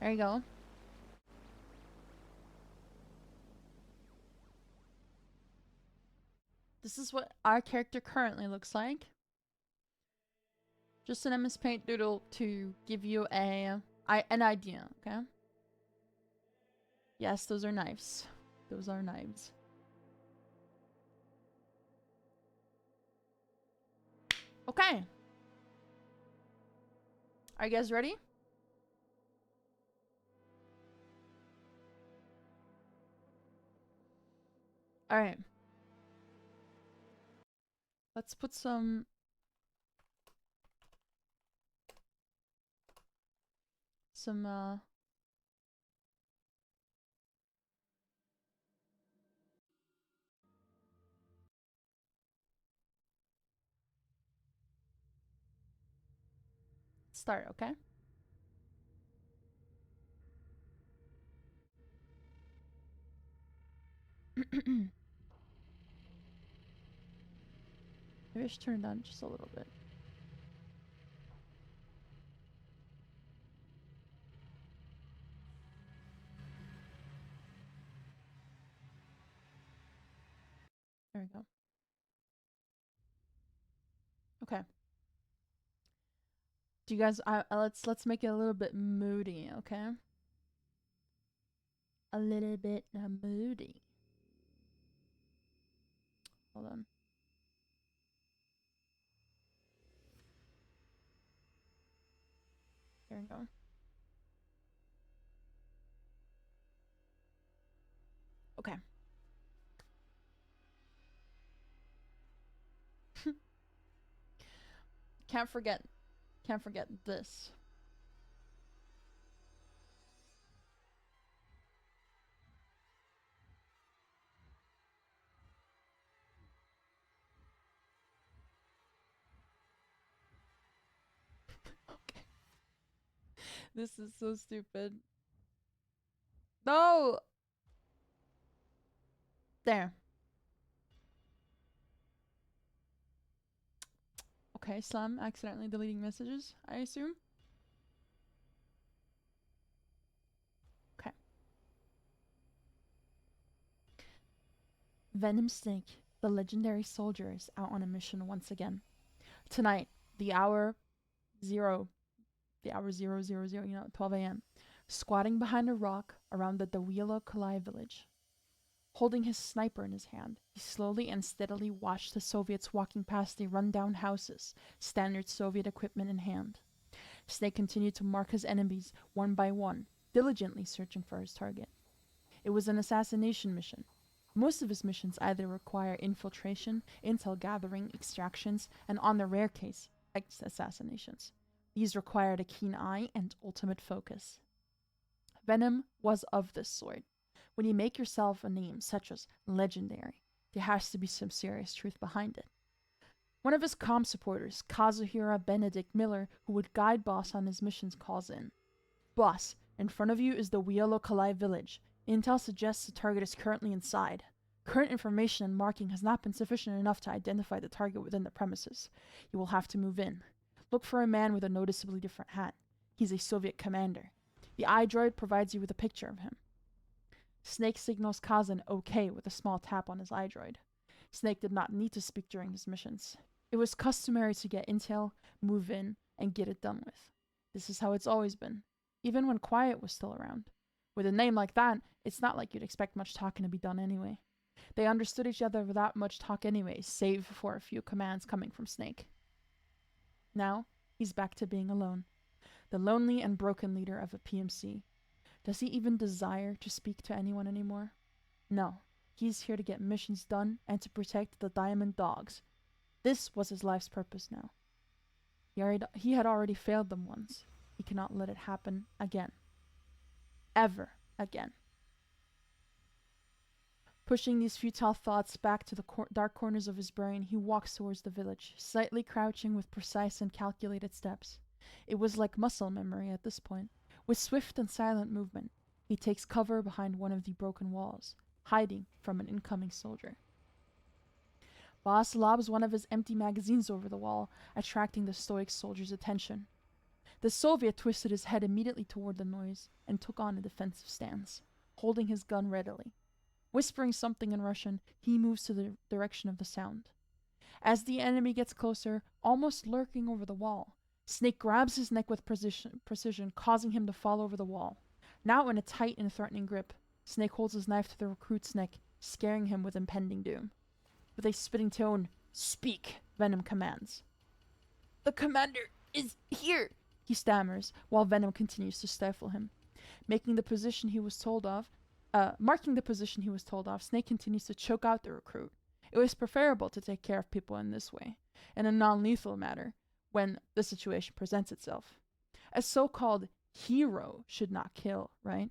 There you go. This is what our character currently looks like. Just an MS Paint doodle to give you an idea, okay? Yes, those are knives. Those are knives. Okay. Are you guys ready? Alright. Let's put some... Start, okay? Maybe I should turn it down just a little bit. There we go. Okay. Do you guys let's make it a little bit moody, okay? A little bit moody. Hold on. There we go. Okay. Can't forget this. Okay. This is so stupid. No! There. Okay, Slam accidentally deleting messages, I assume. Okay. Venom Snake, the legendary soldier, is out on a mission once again. Tonight, the hour 000, 12 a.m., squatting behind a rock around the Dawila Kalai village. Holding his sniper in his hand, he slowly and steadily watched the Soviets walking past the rundown houses, standard Soviet equipment in hand. Snake continued to mark his enemies one by one, diligently searching for his target. It was an assassination mission. Most of his missions either require infiltration, intel gathering, extractions, and on the rare case, assassinations. These required a keen eye and ultimate focus. Venom was of this sort. When you make yourself a name such as legendary, there has to be some serious truth behind it. One of his comm supporters, Kazuhira Benedict Miller, who would guide Boss on his missions, calls in. Boss, in front of you is the Wielo Kalai village. Intel suggests the target is currently inside. Current information and marking has not been sufficient enough to identify the target within the premises. You will have to move in. Look for a man with a noticeably different hat. He's a Soviet commander. The iDroid provides you with a picture of him. Snake signals Kazan OK with a small tap on his iDroid. Snake did not need to speak during his missions. It was customary to get intel, move in, and get it done with. This is how it's always been, even when Quiet was still around. With a name like that, it's not like you'd expect much talking to be done anyway. They understood each other without much talk anyway, save for a few commands coming from Snake. Now, he's back to being alone. The lonely and broken leader of a PMC. Does he even desire to speak to anyone anymore? No. He's here to get missions done and to protect the diamond dogs. This was his life's purpose now. He had already failed them once. He cannot let it happen again. Ever again. Pushing these futile thoughts back to the dark corners of his brain, he walks towards the village, slightly crouching with precise and calculated steps. It was like muscle memory at this point. With swift and silent movement, he takes cover behind one of the broken walls, hiding from an incoming soldier. Boss lobs one of his empty magazines over the wall, attracting the stoic soldier's attention. The Soviet twisted his head immediately toward the noise and took on a defensive stance, holding his gun readily. Whispering something in Russian, he moves to the direction of the sound. As the enemy gets closer, almost lurking over the wall, Snake grabs his neck with precision, causing him to fall over the wall. Now in a tight and threatening grip, Snake holds his knife to the recruit's neck, scaring him with impending doom. With a spitting tone, "Speak," Venom commands. "The commander is here," he stammers, while Venom continues to stifle him. Marking the position he was told off, Snake continues to choke out the recruit. It was preferable to take care of people in this way, in a non-lethal manner, when the situation presents itself. A so-called hero should not kill, right?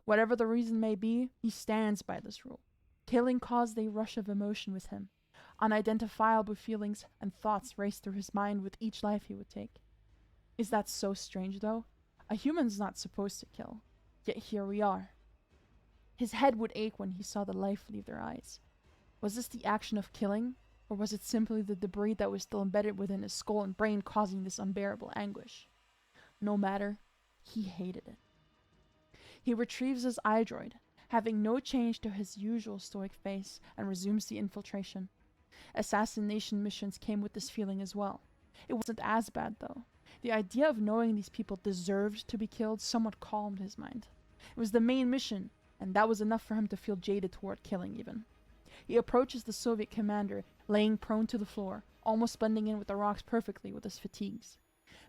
Whatever the reason may be, he stands by this rule. Killing caused a rush of emotion with him. Unidentifiable feelings and thoughts raced through his mind with each life he would take. Is that so strange, though? A human's not supposed to kill. Yet here we are. His head would ache when he saw the life leave their eyes. Was this the action of killing, or was it simply the debris that was still embedded within his skull and brain causing this unbearable anguish? No matter, he hated it. He retrieves his iDroid, having no change to his usual stoic face, and resumes the infiltration. Assassination missions came with this feeling as well. It wasn't as bad, though. The idea of knowing these people deserved to be killed somewhat calmed his mind. It was the main mission, and that was enough for him to feel jaded toward killing even. He approaches the Soviet commander, laying prone to the floor, almost blending in with the rocks perfectly with his fatigues.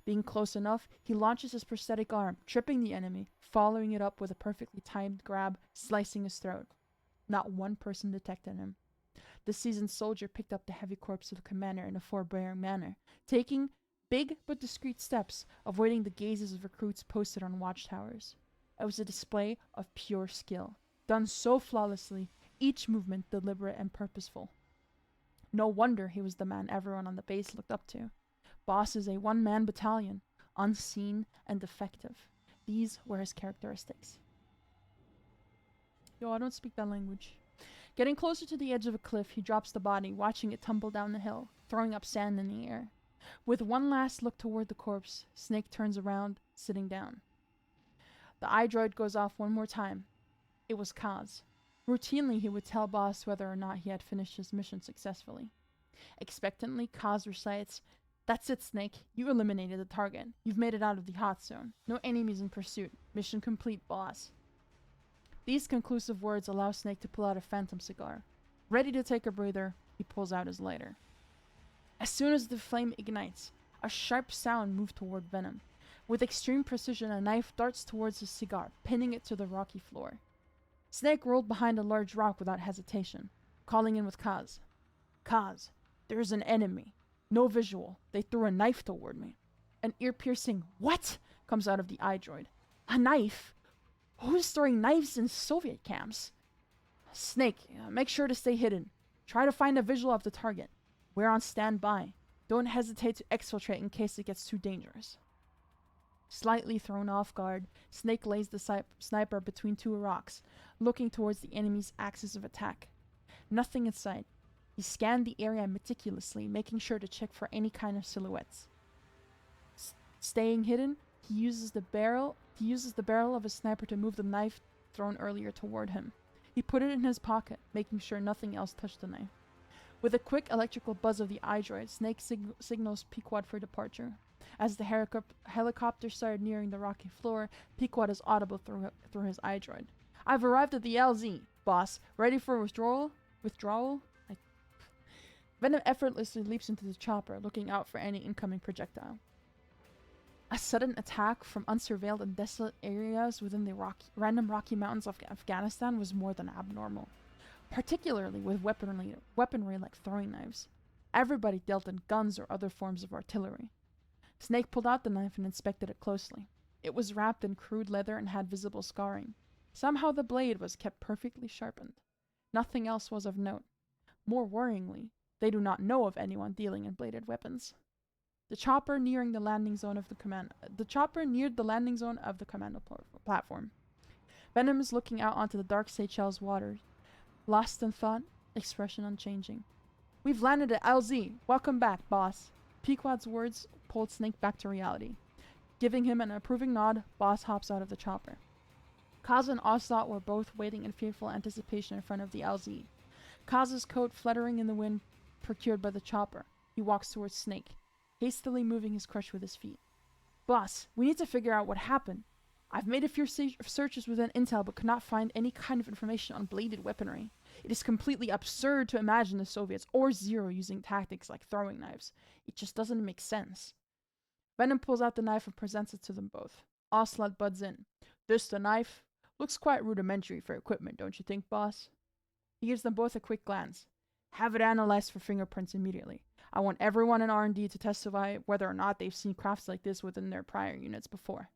Being close enough, he launches his prosthetic arm, tripping the enemy, following it up with a perfectly timed grab, slicing his throat. Not one person detected him. The seasoned soldier picked up the heavy corpse of the commander in a forbearing manner, taking big but discreet steps, avoiding the gazes of recruits posted on watchtowers. It was a display of pure skill, done so flawlessly, each movement deliberate and purposeful. No wonder he was the man everyone on the base looked up to. Boss is a one-man battalion, unseen and effective. These were his characteristics. Yo, I don't speak that language. Getting closer to the edge of a cliff, he drops the body, watching it tumble down the hill, throwing up sand in the air. With one last look toward the corpse, Snake turns around, sitting down. The iDroid goes off one more time. It was Kaz. Routinely, he would tell Boss whether or not he had finished his mission successfully. Expectantly, Kaz recites, "That's it, Snake. You eliminated the target. You've made it out of the hot zone. No enemies in pursuit. Mission complete, boss." These conclusive words allow Snake to pull out a phantom cigar. Ready to take a breather, he pulls out his lighter. As soon as the flame ignites, a sharp sound moves toward Venom. With extreme precision, a knife darts towards his cigar, pinning it to the rocky floor. Snake rolled behind a large rock without hesitation, calling in with Kaz. "Kaz, there's an enemy. No visual. They threw a knife toward me." An ear-piercing "What?" comes out of the iDroid. "A knife? Who's throwing knives in Soviet camps?" "Snake, make sure to stay hidden. Try to find a visual of the target. We're on standby. Don't hesitate to exfiltrate in case it gets too dangerous." Slightly thrown off guard, Snake lays the sniper between two rocks, looking towards the enemy's axis of attack. Nothing in sight. He scanned the area meticulously, making sure to check for any kind of silhouettes. Staying hidden, he uses the barrel of his sniper to move the knife thrown earlier toward him. He put it in his pocket, making sure nothing else touched the knife. With a quick electrical buzz of the iDroid, Snake signals Pequod for departure. As the helicopter started nearing the rocky floor, Pequod is audible through his iDroid. "I've arrived at the LZ, boss. Ready for withdrawal? Venom effortlessly leaps into the chopper, looking out for any incoming projectile. A sudden attack from unsurveilled and desolate areas within the random Rocky Mountains of Afghanistan was more than abnormal. particularly with weaponry like throwing knives. Everybody dealt in guns or other forms of artillery. Snake pulled out the knife and inspected it closely. It was wrapped in crude leather and had visible scarring. Somehow the blade was kept perfectly sharpened. Nothing else was of note. More worryingly, they do not know of anyone dealing in bladed weapons. The chopper neared the landing zone of the commando platform. Venom is looking out onto the dark Seychelles waters, lost in thought, expression unchanging. We've landed at LZ. Welcome back, boss. Pequod's words pulled Snake back to reality. Giving him an approving nod, Boss hops out of the chopper. Kaz and Ocelot were both waiting in fearful anticipation in front of the LZ. Kaz's coat fluttering in the wind procured by the chopper. He walks towards Snake, hastily moving his crutch with his feet. Boss, we need to figure out what happened. I've made a few searches within Intel but could not find any kind of information on bladed weaponry. It is completely absurd to imagine the Soviets or Zero using tactics like throwing knives. It just doesn't make sense. Venom pulls out the knife and presents it to them both. Ocelot buds in. This the knife? Looks quite rudimentary for equipment, don't you think, boss? He gives them both a quick glance. Have it analyzed for fingerprints immediately. I want everyone in R&D to testify whether or not they've seen crafts like this within their prior units before.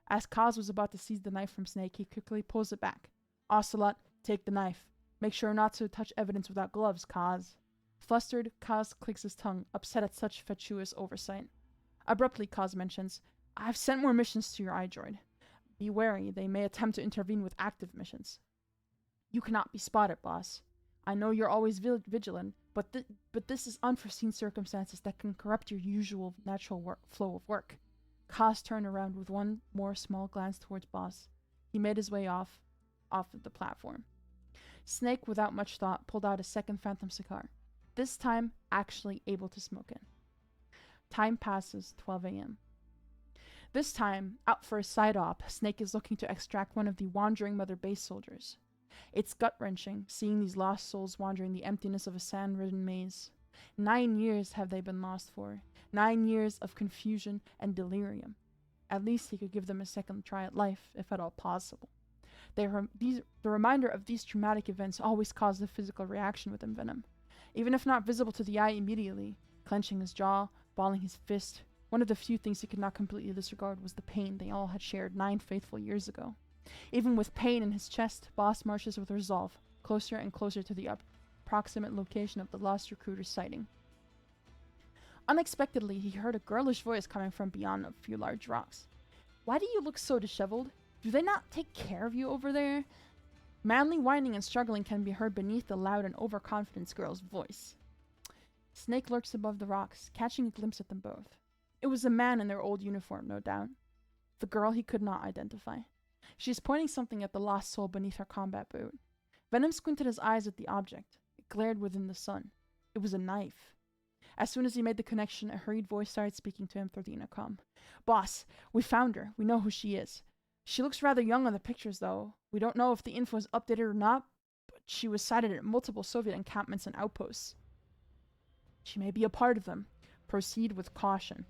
As Kaz was about to seize the knife from Snake, he quickly pulls it back. Ocelot, take the knife. Make sure not to touch evidence without gloves, Kaz. Flustered, Kaz clicks his tongue, upset at such fatuous oversight. Abruptly, Kaz mentions, I've sent more missions to your iDroid. Be wary, they may attempt to intervene with active missions. You cannot be spotted, boss. I know you're always vigilant, but this is unforeseen circumstances that can corrupt your usual natural flow of work. Kaz turned around with one more small glance towards Boss. He made his way off of the platform. Snake, without much thought, pulled out a second Phantom cigar, this time actually able to smoke it. Time passes, 12 a.m. This time, out for a side op, Snake is looking to extract one of the wandering Mother Base soldiers. It's gut-wrenching, seeing these lost souls wandering the emptiness of a sand-ridden maze. 9 years have they been lost for. 9 years of confusion and delirium. At least he could give them a second try at life, if at all possible. The reminder of these traumatic events always caused a physical reaction within Venom. Even if not visible to the eye immediately, clenching his jaw, balling his fist, one of the few things he could not completely disregard was the pain they all had shared 9 faithful years ago. Even with pain in his chest, Boss marches with resolve, closer and closer to the approximate location of the lost recruiter's sighting. Unexpectedly, he heard a girlish voice coming from beyond a few large rocks. Why do you look so disheveled? Do they not take care of you over there? Manly whining and struggling can be heard beneath the loud and overconfident girl's voice. Snake lurks above the rocks, catching a glimpse at them both. It was a man in their old uniform, no doubt. The girl he could not identify. She is pointing something at the lost soul beneath her combat boot. Venom squinted his eyes at the object. It glared within the sun. It was a knife. As soon as he made the connection, a hurried voice started speaking to him through the intercom. Boss, we found her. We know who she is. She looks rather young on the pictures, though. We don't know if the info is updated or not, but she was sighted at multiple Soviet encampments and outposts. She may be a part of them. Proceed with caution.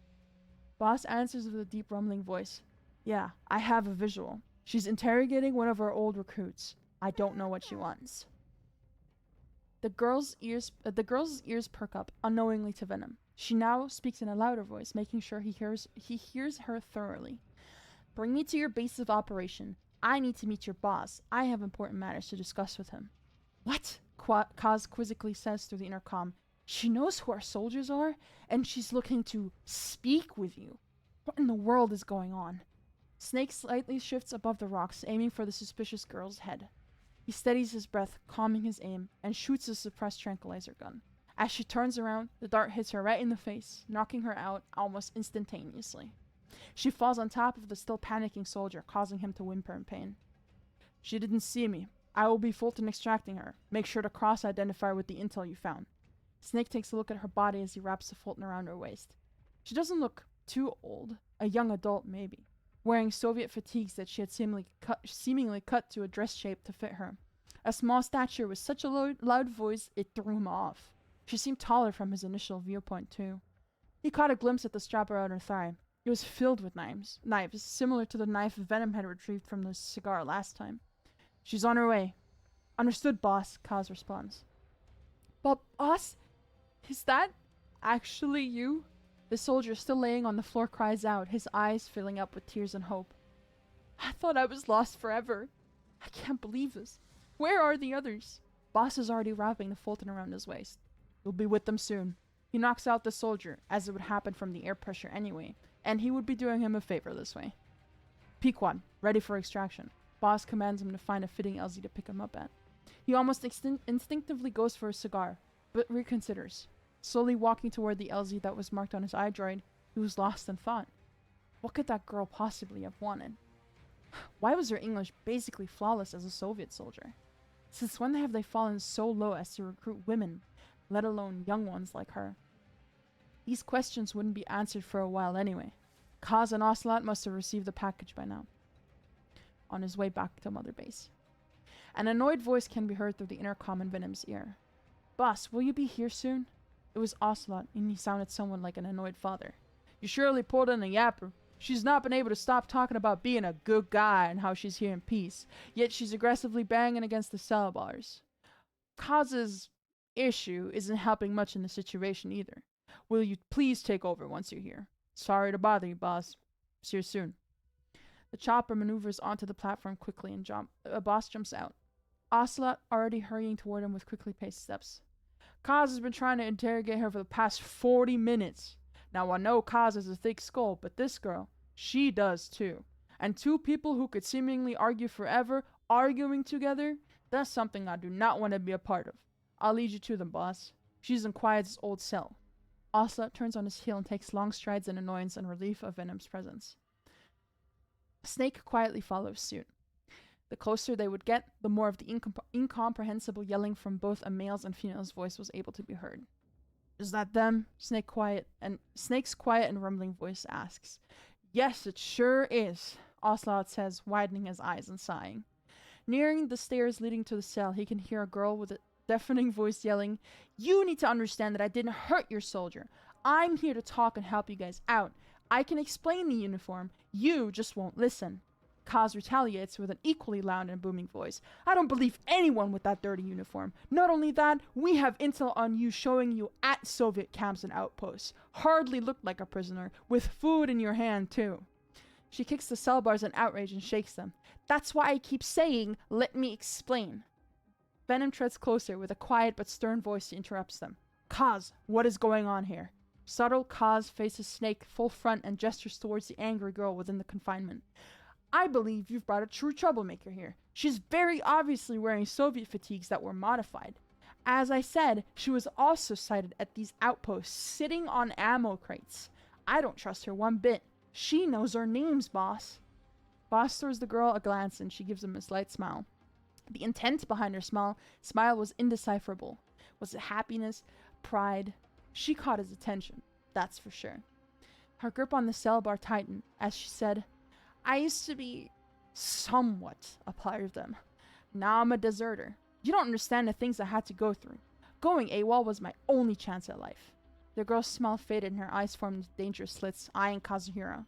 Boss answers with a deep rumbling voice. Yeah, I have a visual. She's interrogating one of our old recruits. I don't know what she wants. The girl's ears perk up unknowingly to Venom. She now speaks in a louder voice, making sure he hears her thoroughly. Bring me to your base of operation. I need to meet your boss. I have important matters to discuss with him. What? Kaz quizzically says through the intercom. She knows who our soldiers are, and she's looking to speak with you. What in the world is going on? Snake slightly shifts above the rocks, aiming for the suspicious girl's head. He steadies his breath, calming his aim, and shoots a suppressed tranquilizer gun. As she turns around, the dart hits her right in the face, knocking her out almost instantaneously. She falls on top of the still panicking soldier, causing him to whimper in pain. She didn't see me. I will be Fulton extracting her. Make sure to cross-identify with the intel you found. Snake takes a look at her body as he wraps the Fulton around her waist. She doesn't look too old. A young adult, maybe. Wearing Soviet fatigues that she had seemingly cut to a dress shape to fit her. A small stature with such a loud voice, it threw him off. She seemed taller from his initial viewpoint, too. He caught a glimpse at the strap around her thigh. It was filled with knives, similar to the knife Venom had retrieved from the cigar last time. She's on her way. Understood, boss, Kaz responds. But, boss, is that actually you? The soldier, still laying on the floor, cries out, his eyes filling up with tears and hope. I thought I was lost forever. I can't believe this. Where are the others? Boss is already wrapping the Fulton around his waist. You'll be with them soon. He knocks out the soldier, as it would happen from the air pressure anyway, and he would be doing him a favor this way. Pequod, ready for extraction. Boss commands him to find a fitting LZ to pick him up at. He almost instinctively goes for a cigar, but reconsiders. Slowly walking toward the LZ that was marked on his iDroid, he was lost in thought. What could that girl possibly have wanted? Why was her English basically flawless as a Soviet soldier? Since when have they fallen so low as to recruit women, let alone young ones like her? These questions wouldn't be answered for a while anyway. Kaz and Ocelot must have received the package by now. On his way back to Mother Base. An annoyed voice can be heard through the intercom in Venom's ear. Boss, will you be here soon? It was Ocelot, and he sounded somewhat like an annoyed father. You surely pulled in a yapper. She's not been able to stop talking about being a good guy and how she's here in peace, yet she's aggressively banging against the cell bars. Kaz's issue isn't helping much in the situation either. Will you please take over once you're here? Sorry to bother you, boss. See you soon. The chopper maneuvers onto the platform quickly and boss jumps out. Ocelot already hurrying toward him with quickly paced steps. Kaz has been trying to interrogate her for the past 40 minutes. Now I know Kaz has a thick skull, but this girl, she does too. And two people who could seemingly argue forever, arguing together, that's something I do not want to be a part of. I'll lead you to them, boss. She's in Quiet's old cell. Ocelot turns on his heel and takes long strides in annoyance and relief of Venom's presence. Snake quietly follows suit. The closer they would get, the more of the incomprehensible yelling from both a male's and female's voice was able to be heard. Is that them? Snake's quiet and rumbling voice asks. Yes, it sure is, Ocelot says, widening his eyes and sighing. Nearing the stairs leading to the cell, he can hear a girl with a deafening voice yelling, You need to understand that I didn't hurt your soldier. I'm here to talk and help you guys out. I can explain the uniform. You just won't listen. Kaz retaliates with an equally loud and booming voice. I don't believe anyone with that dirty uniform. Not only that, we have intel on you showing you at Soviet camps and outposts. Hardly looked like a prisoner, with food in your hand too. She kicks the cell bars in outrage and shakes them. That's why I keep saying, let me explain. Venom treads closer with a quiet but stern voice to interrupt them. Kaz, what is going on here? Subtle Kaz faces Snake full front and gestures towards the angry girl within the confinement. I believe you've brought a true troublemaker here. She's very obviously wearing Soviet fatigues that were modified. As I said, she was also sighted at these outposts, sitting on ammo crates. I don't trust her one bit. She knows our names, boss. Boss throws the girl a glance and she gives him a slight smile. The intent behind her smile was indecipherable. Was it happiness? Pride? She caught his attention, that's for sure. Her grip on the cell bar tightened as she said, I used to be somewhat a part of them. Now I'm a deserter. You don't understand the things I had to go through. Going AWOL was my only chance at life. The girl's smile faded and her eyes formed dangerous slits, eyeing Kazuhira.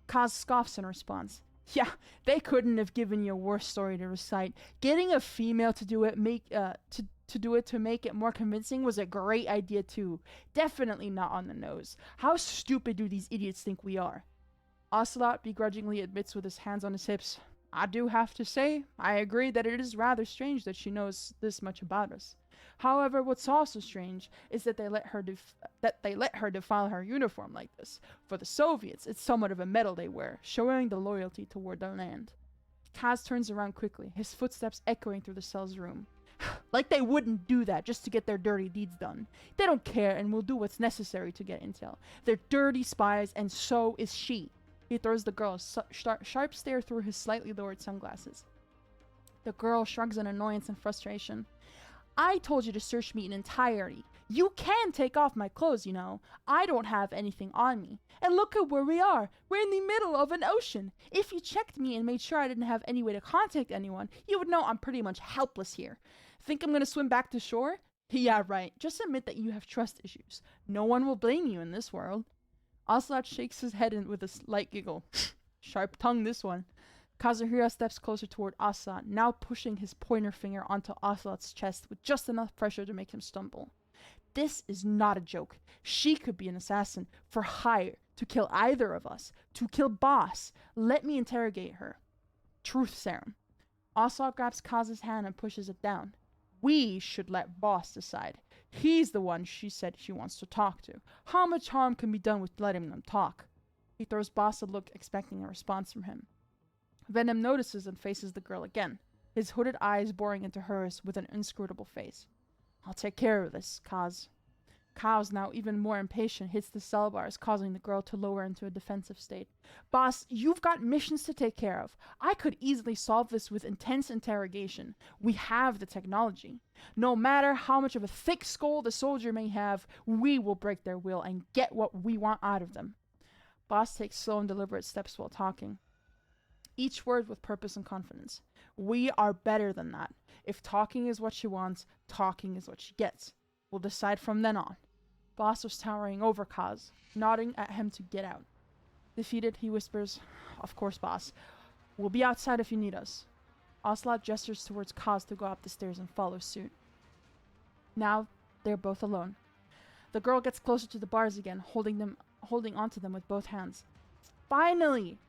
Kaz scoffs in response. Yeah, they couldn't have given you a worse story to recite. Getting a female to do it to make it more convincing was a great idea too. Definitely not on the nose. How stupid do these idiots think we are? Ocelot begrudgingly admits with his hands on his hips, I do have to say, I agree that it is rather strange that she knows this much about us. However, what's also strange is that they let her defile her uniform like this. For the Soviets, it's somewhat of a medal they wear, showing the loyalty toward their land. Kaz turns around quickly, his footsteps echoing through the cell's room. Like they wouldn't do that just to get their dirty deeds done. They don't care and will do what's necessary to get intel. They're dirty spies, and so is she. He throws the girl a sharp stare through his slightly lowered sunglasses. The girl shrugs in annoyance and frustration. I told you to search me in entirety. You can take off my clothes, you know. I don't have anything on me. And look at where we are. We're in the middle of an ocean. If you checked me and made sure I didn't have any way to contact anyone, you would know I'm pretty much helpless here. Think I'm gonna swim back to shore? Yeah, right. Just admit that you have trust issues. No one will blame you in this world. Ocelot shakes his head with a slight giggle. Sharp tongue, this one. Kazuhira steps closer toward Asa, now pushing his pointer finger onto Ocelot's chest with just enough pressure to make him stumble. This is not a joke. She could be an assassin for hire, to kill either of us, to kill Boss. Let me interrogate her. Truth serum. Ocelot grabs Kaz's hand and pushes it down. We should let Boss decide. He's the one she said she wants to talk to. How much harm can be done with letting them talk? He throws Boss a look, expecting a response from him. Venom notices and faces the girl again, his hooded eyes boring into hers with an inscrutable face. I'll take care of this, Kaz. Kaz, now even more impatient, hits the cell bars, causing the girl to lower into a defensive state. Boss, you've got missions to take care of. I could easily solve this with intense interrogation. We have the technology. No matter how much of a thick skull the soldier may have, we will break their will and get what we want out of them. Boss takes slow and deliberate steps while talking, each word with purpose and confidence. We are better than that. If talking is what she wants, talking is what she gets. We'll decide from then on. Boss was towering over Kaz, nodding at him to get out. Defeated, he whispers, Of course, boss. We'll be outside if you need us. Ocelot gestures towards Kaz to go up the stairs and follow suit. Now, they're both alone. The girl gets closer to the bars again, holding onto them with both hands. Finally!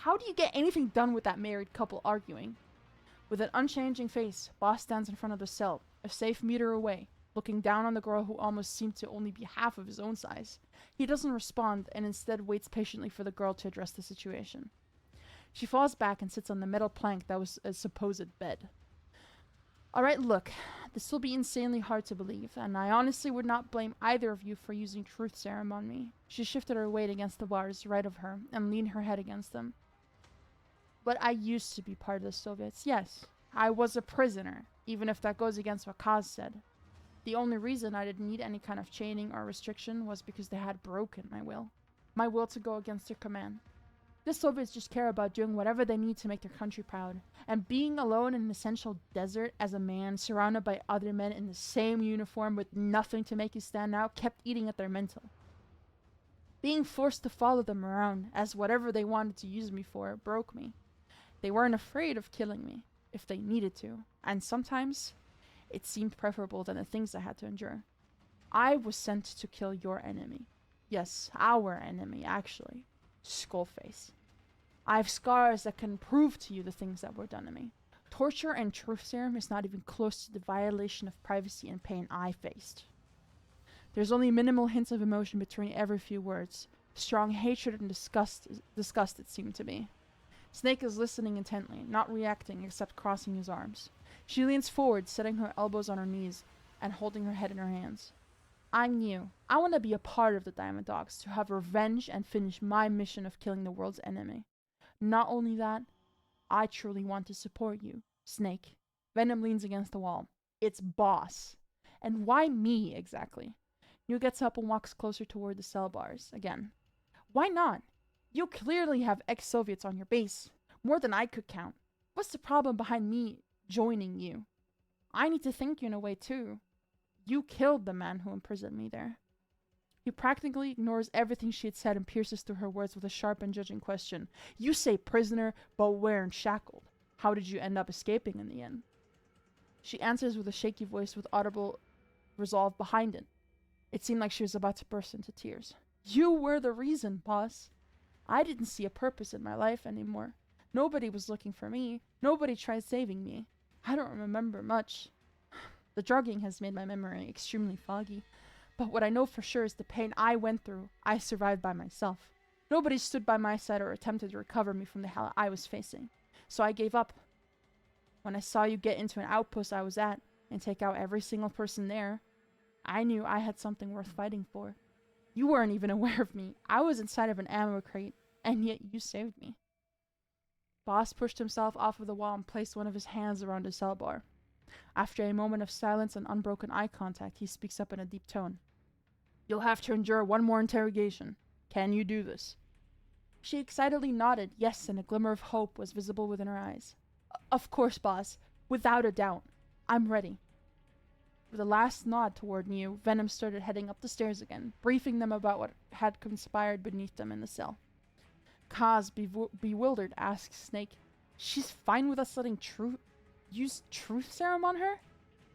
How do you get anything done with that married couple arguing? With an unchanging face, Boss stands in front of the cell, a safe meter away, looking down on the girl who almost seemed to only be half of his own size. He doesn't respond and instead waits patiently for the girl to address the situation. She falls back and sits on the metal plank that was a supposed bed. Alright, look, this will be insanely hard to believe, and I honestly would not blame either of you for using truth serum on me. She shifted her weight against the bars right of her and leaned her head against them. But I used to be part of the Soviets, yes. I was a prisoner, even if that goes against what Kaz said. The only reason I didn't need any kind of chaining or restriction was because they had broken my will. My will to go against their command. The Soviets just care about doing whatever they need to make their country proud. And being alone in an essential desert as a man, surrounded by other men in the same uniform with nothing to make you stand out, kept eating at their mental. Being forced to follow them around as whatever they wanted to use me for broke me. They weren't afraid of killing me, if they needed to, and sometimes it seemed preferable than the things I had to endure. I was sent to kill your enemy. Yes, our enemy, actually. Skullface. I have scars that can prove to you the things that were done to me. Torture and truth serum is not even close to the violation of privacy and pain I faced. There's only minimal hints of emotion between every few words. Strong hatred and disgust it seemed to be. Snake is listening intently, not reacting except crossing his arms. She leans forward, setting her elbows on her knees and holding her head in her hands. I'm you. I want to be a part of the Diamond Dogs, to have revenge and finish my mission of killing the world's enemy. Not only that, I truly want to support you, Snake. Venom leans against the wall. It's Boss. And why me, exactly? Yu gets up and walks closer toward the cell bars, again. Why not? You clearly have ex-Soviets on your base. More than I could count. What's the problem behind me joining you? I need to thank you in a way, too. You killed the man who imprisoned me there. He practically ignores everything she had said and pierces through her words with a sharp and judging question. You say prisoner, but weren't shackled. How did you end up escaping in the end? She answers with a shaky voice with audible resolve behind it. It seemed like she was about to burst into tears. You were the reason, boss. I didn't see a purpose in my life anymore. Nobody was looking for me. Nobody tried saving me. I don't remember much. The drugging has made my memory extremely foggy. But what I know for sure is the pain I went through, I survived by myself. Nobody stood by my side or attempted to recover me from the hell I was facing. So I gave up. When I saw you get into an outpost I was at and take out every single person there, I knew I had something worth fighting for. You weren't even aware of me. I was inside of an ammo crate, and yet you saved me. Boss pushed himself off of the wall and placed one of his hands around his cell bar. After a moment of silence and unbroken eye contact, he speaks up in a deep tone. You'll have to endure one more interrogation. Can you do this? She excitedly nodded yes, and a glimmer of hope was visible within her eyes. Of course, boss. Without a doubt. I'm ready. With a last nod toward Neo, Venom started heading up the stairs again, briefing them about what had conspired beneath them in the cell. Kaz, bewildered, asks Snake, "She's fine with us letting use truth serum on her?"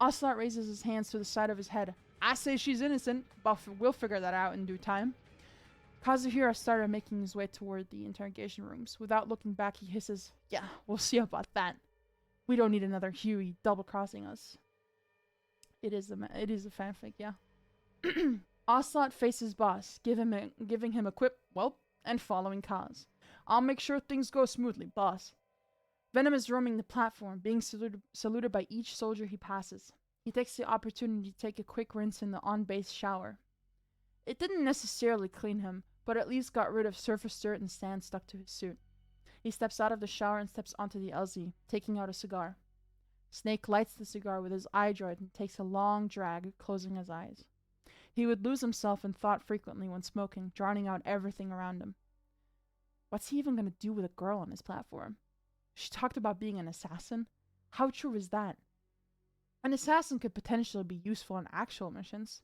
Ocelot raises his hands to the side of his head. "I say she's innocent, but we'll figure that out in due time." Kazuhira started making his way toward the interrogation rooms. Without looking back, he hisses, "Yeah, we'll see about that. We don't need another Huey double-crossing us." It is a fanfic, yeah. Ocelot faces boss, giving him a quip, "Well," and following Kaz. "I'll make sure things go smoothly, boss." Venom is roaming the platform, being saluted by each soldier he passes. He takes the opportunity to take a quick rinse in the on-base shower. It didn't necessarily clean him, but at least got rid of surface dirt and sand stuck to his suit. He steps out of the shower and steps onto the LZ, taking out a cigar. Snake lights the cigar with his eye droid and takes a long drag, closing his eyes. He would lose himself in thought frequently when smoking, drowning out everything around him. What's he even going to do with a girl on his platform? She talked about being an assassin. How true is that? An assassin could potentially be useful in actual missions.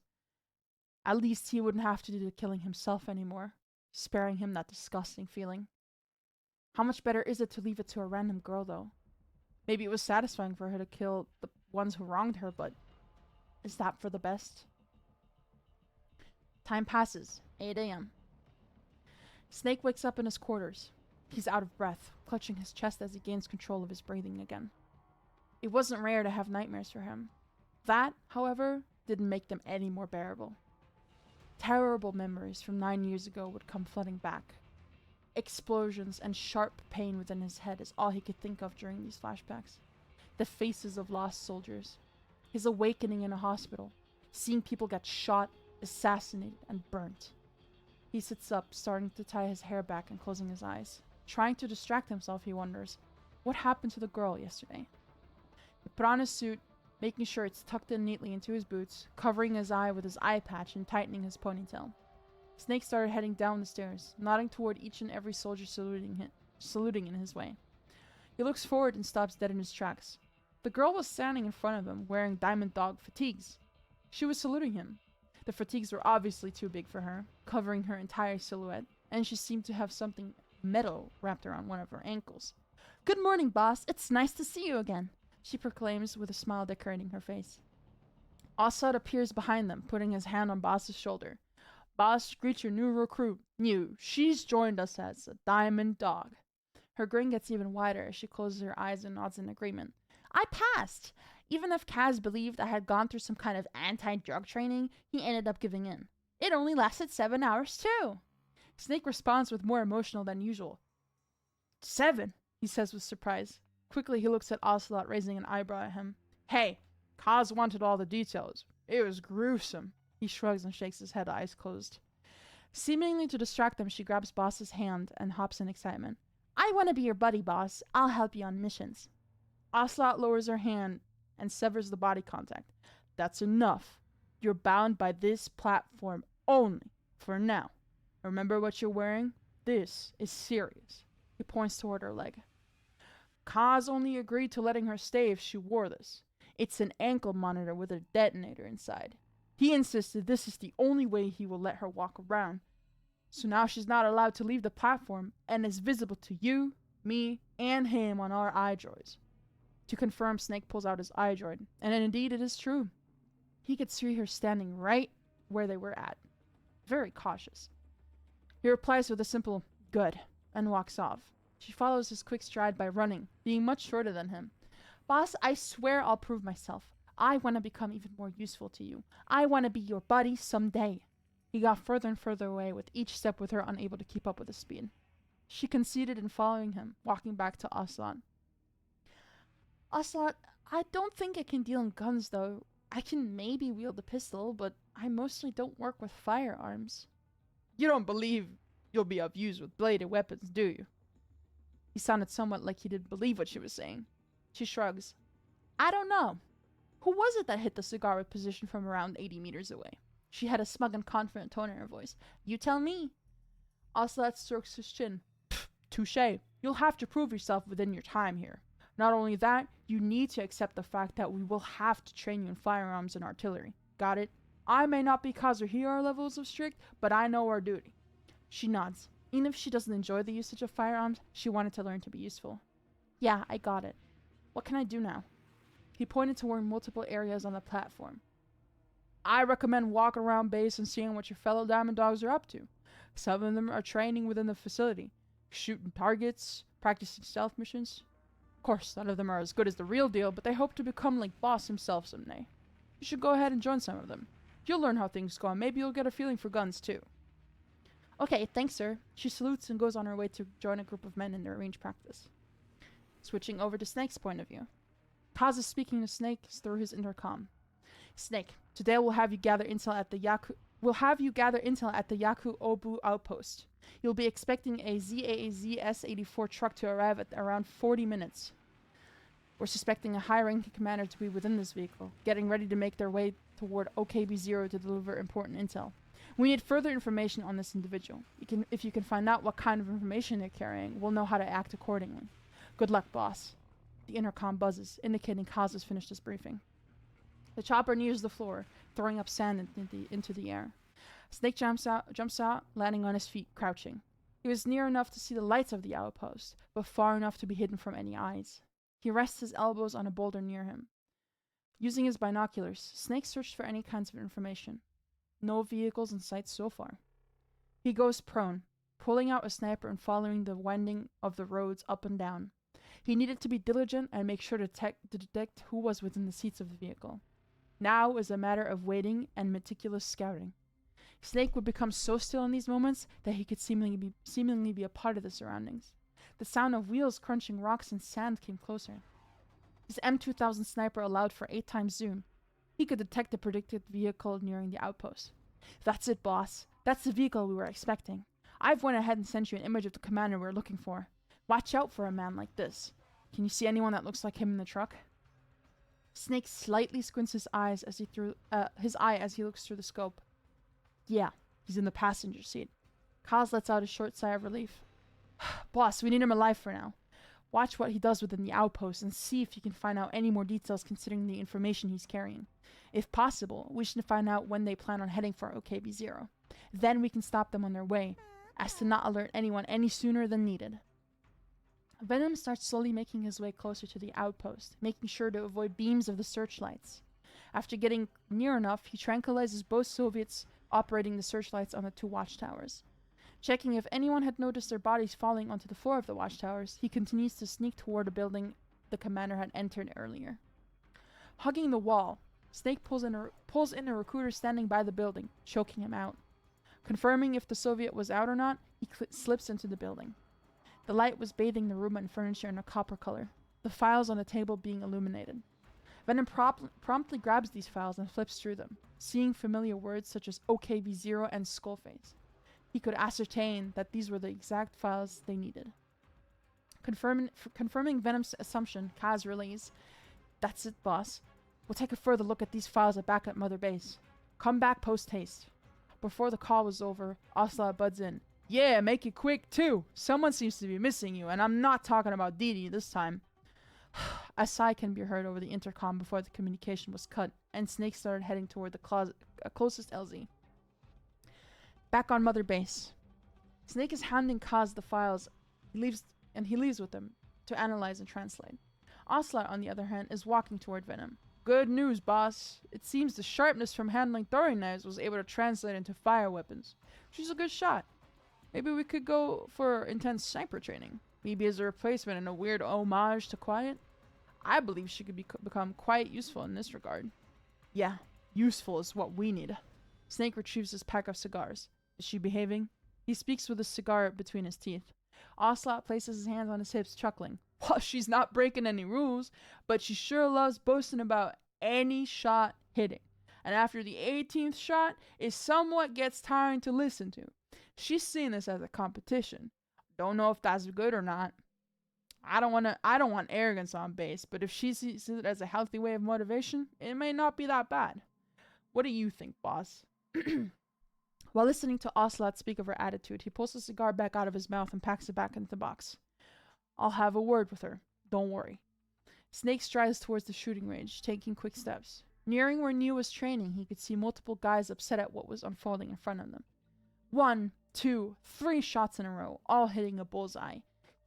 At least he wouldn't have to do the killing himself anymore, sparing him that disgusting feeling. How much better is it to leave it to a random girl, though? Maybe it was satisfying for her to kill the ones who wronged her, but is that for the best? Time passes. 8 a.m. Snake wakes up in his quarters. He's out of breath, clutching his chest as he gains control of his breathing again. It wasn't rare to have nightmares for him. That, however, didn't make them any more bearable. Terrible memories from 9 years ago would come flooding back. Explosions and sharp pain within his head is all he could think of during these flashbacks. The faces of lost soldiers. His awakening in a hospital. Seeing people get shot, assassinated, and burnt. He sits up, starting to tie his hair back and closing his eyes. Trying to distract himself, he wonders, what happened to the girl yesterday? He put on his suit, making sure it's tucked in neatly into his boots, covering his eye with his eye patch and tightening his ponytail. Snake started heading down the stairs, nodding toward each and every soldier saluting in his way. He looks forward and stops dead in his tracks. The girl was standing in front of him, wearing Diamond Dog fatigues. She was saluting him. The fatigues were obviously too big for her, covering her entire silhouette, and she seemed to have something metal wrapped around one of her ankles. "Good morning, boss. It's nice to see you again," she proclaims with a smile decorating her face. Assad appears behind them, putting his hand on Boss's shoulder. "Boss, greet your new recruit. She's joined us as a Diamond Dog." Her grin gets even wider as she closes her eyes and nods in agreement. "I passed. Even if Kaz believed I had gone through some kind of anti-drug training, he ended up giving in. It only lasted 7 hours, too." Snake responds with more emotional than usual. 7, he says with surprise. Quickly, he looks at Ocelot, raising an eyebrow at him. "Hey, Kaz wanted all the details. It was gruesome." He shrugs and shakes his head, eyes closed. Seemingly to distract them, she grabs Boss's hand and hops in excitement. "I want to be your buddy, boss. I'll help you on missions." Ocelot lowers her hand and severs the body contact. "That's enough. You're bound by this platform only, for now. Remember what you're wearing? This is serious." He points toward her leg. "Kaz only agreed to letting her stay if she wore this. It's an ankle monitor with a detonator inside. He insisted this is the only way he will let her walk around. So now she's not allowed to leave the platform and is visible to you, me, and him on our eye droids." To confirm, Snake pulls out his eye droid, and indeed it is true. He could see her standing right where they were at. Very cautious. He replies with a simple, "Good," and walks off. She follows his quick stride by running, being much shorter than him. "Boss, I swear I'll prove myself. I want to become even more useful to you. I want to be your buddy someday." He got further and further away, with each step with her unable to keep up with his speed. She conceded in following him, walking back to Ocelot. "Ocelot, I don't think I can deal in guns, though. I can maybe wield a pistol, but I mostly don't work with firearms." "You don't believe you'll be of use with bladed weapons, do you?" He sounded somewhat like he didn't believe what she was saying. She shrugs. "I don't know. Who was it that hit the cigar with position from around 80 meters away?" She had a smug and confident tone in her voice. "You tell me." Ocelot strokes his chin. "Touché. You'll have to prove yourself within your time here. Not only that, you need to accept the fact that we will have to train you in firearms and artillery. Got it? I may not be Kazuhira levels of strict, but I know our duty." She nods. Even if she doesn't enjoy the usage of firearms, she wanted to learn to be useful. Yeah, I got it. What can I do now? He pointed toward multiple areas on the platform. I recommend walking around base and seeing what your fellow Diamond Dogs are up to. Some of them are training within the facility, shooting targets, practicing stealth missions. Of course, none of them are as good as the real deal, but they hope to become like Boss himself someday. You should go ahead and join some of them. You'll learn how things go, and maybe you'll get a feeling for guns, too. Okay, thanks, sir. She salutes and goes on her way to join a group of men in their range practice. Switching over to Snake's point of view. Kaz is speaking to Snake through his intercom. Snake, today we'll have you gather intel at the Yaku Obu outpost. You'll be expecting a ZAAZ S-84 truck to arrive at around 40 minutes. We're suspecting a high-ranking commander to be within this vehicle, getting ready to make their way toward OKB-0 to deliver important intel. We need further information on this individual. If you can find out what kind of information they're carrying, we'll know how to act accordingly. Good luck, boss. The intercom buzzes, indicating Kaz has finished his briefing. The chopper nears the floor, throwing up sand into the air. Snake jumps out, landing on his feet, crouching. He was near enough to see the lights of the outpost, but far enough to be hidden from any eyes. He rests his elbows on a boulder near him. Using his binoculars, Snake searched for any kinds of information. No vehicles in sight so far. He goes prone, pulling out a sniper and following the winding of the roads up and down. He needed to be diligent and make sure to detect who was within the seats of the vehicle. Now is a matter of waiting and meticulous scouting. Snake would become so still in these moments that he could seemingly be a part of the surroundings. The sound of wheels crunching rocks and sand came closer. His M2000 sniper allowed for 8 times zoom. He could detect the predicted vehicle nearing the outpost. That's it, boss. That's the vehicle we were expecting. I've went ahead and sent you an image of the commander we're looking for. Watch out for a man like this. Can you see anyone that looks like him in the truck? Snake slightly squints his eye as he looks through the scope. Yeah, he's in the passenger seat. Kaz lets out a short sigh of relief. Boss, we need him alive for now. Watch what he does within the outpost and see if you can find out any more details considering the information he's carrying. If possible, we should find out when they plan on heading for OKB-0. Then we can stop them on their way, as to not alert anyone any sooner than needed. Venom starts slowly making his way closer to the outpost, making sure to avoid beams of the searchlights. After getting near enough, he tranquilizes both Soviets operating the searchlights on the 2 watchtowers. Checking if anyone had noticed their bodies falling onto the floor of the watchtowers, he continues to sneak toward a building the commander had entered earlier. Hugging the wall, Snake pulls in a recruiter standing by the building, choking him out. Confirming if the Soviet was out or not, he slips into the building. The light was bathing the room and furniture in a copper color, the files on the table being illuminated. Venom promptly grabs these files and flips through them, seeing familiar words such as OKB-0 and Skullface. He could ascertain that these were the exact files they needed. Confirming Venom's assumption, Kaz relays, "That's it, boss. We'll take a further look at these files back at Mother Base. Come back post-haste." Before the call was over, Ocelot buds in. "Yeah, make it quick, too. Someone seems to be missing you, and I'm not talking about Dee Dee this time." A sigh can be heard over the intercom before the communication was cut, and Snake started heading toward the closest LZ. Back on Mother Base. Snake is handing Kaz the files he leaves with them to analyze and translate. Ocelot, on the other hand, is walking toward Venom. "Good news, boss. It seems the sharpness from handling throwing knives was able to translate into fire weapons. She's a good shot. Maybe we could go for intense sniper training. Maybe as a replacement and a weird homage to Quiet. I believe she could become quite useful in this regard." "Yeah, useful is what we need." Snake retrieves his pack of cigars. Is she behaving? He speaks with a cigar between his teeth. Ocelot places his hands on his hips, chuckling. "Well, she's not breaking any rules, but she sure loves boasting about any shot hitting. And after the 18th shot, it somewhat gets tiring to listen to. She's seeing this as a competition. Don't know if that's good or not. I don't want arrogance on base, but if she sees it as a healthy way of motivation, it may not be that bad. What do you think, boss?" While listening to Ocelot speak of her attitude, he pulls the cigar back out of his mouth and packs it back into the box. "I'll have a word with her. Don't worry." Snake strides towards the shooting range, taking quick steps. Nearing where Neo was training, he could see multiple guys upset at what was unfolding in front of them. 1, 2, 3 shots in a row, all hitting a bullseye.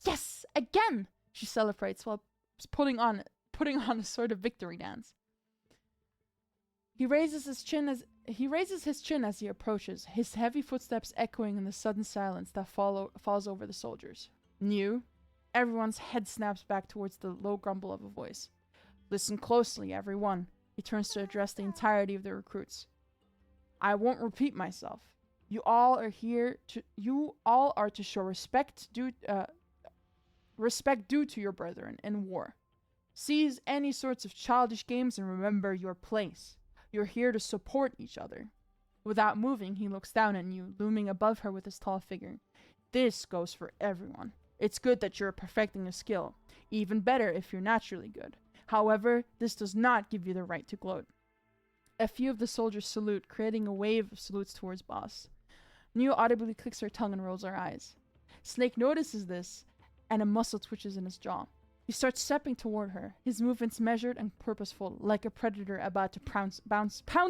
Yes! Again! She celebrates while putting on a sort of victory dance. He raises his chin as he approaches, his heavy footsteps echoing in the sudden silence that falls over the soldiers. New. Everyone's head snaps back towards the low grumble of a voice. Listen closely, everyone. He turns to address the entirety of the recruits. I won't repeat myself. You all are to show respect due to your brethren in war. Cease any sorts of childish games and remember your place. You're here to support each other. Without moving, he looks down at you, looming above her with his tall figure. This goes for everyone. It's good that you're perfecting a skill. Even better if you're naturally good. However, this does not give you the right to gloat. A few of the soldiers salute, creating a wave of salutes towards Boss. Neo audibly clicks her tongue and rolls her eyes. Snake notices this, and a muscle twitches in his jaw. He starts stepping toward her, his movements measured and purposeful, like a predator about to pounce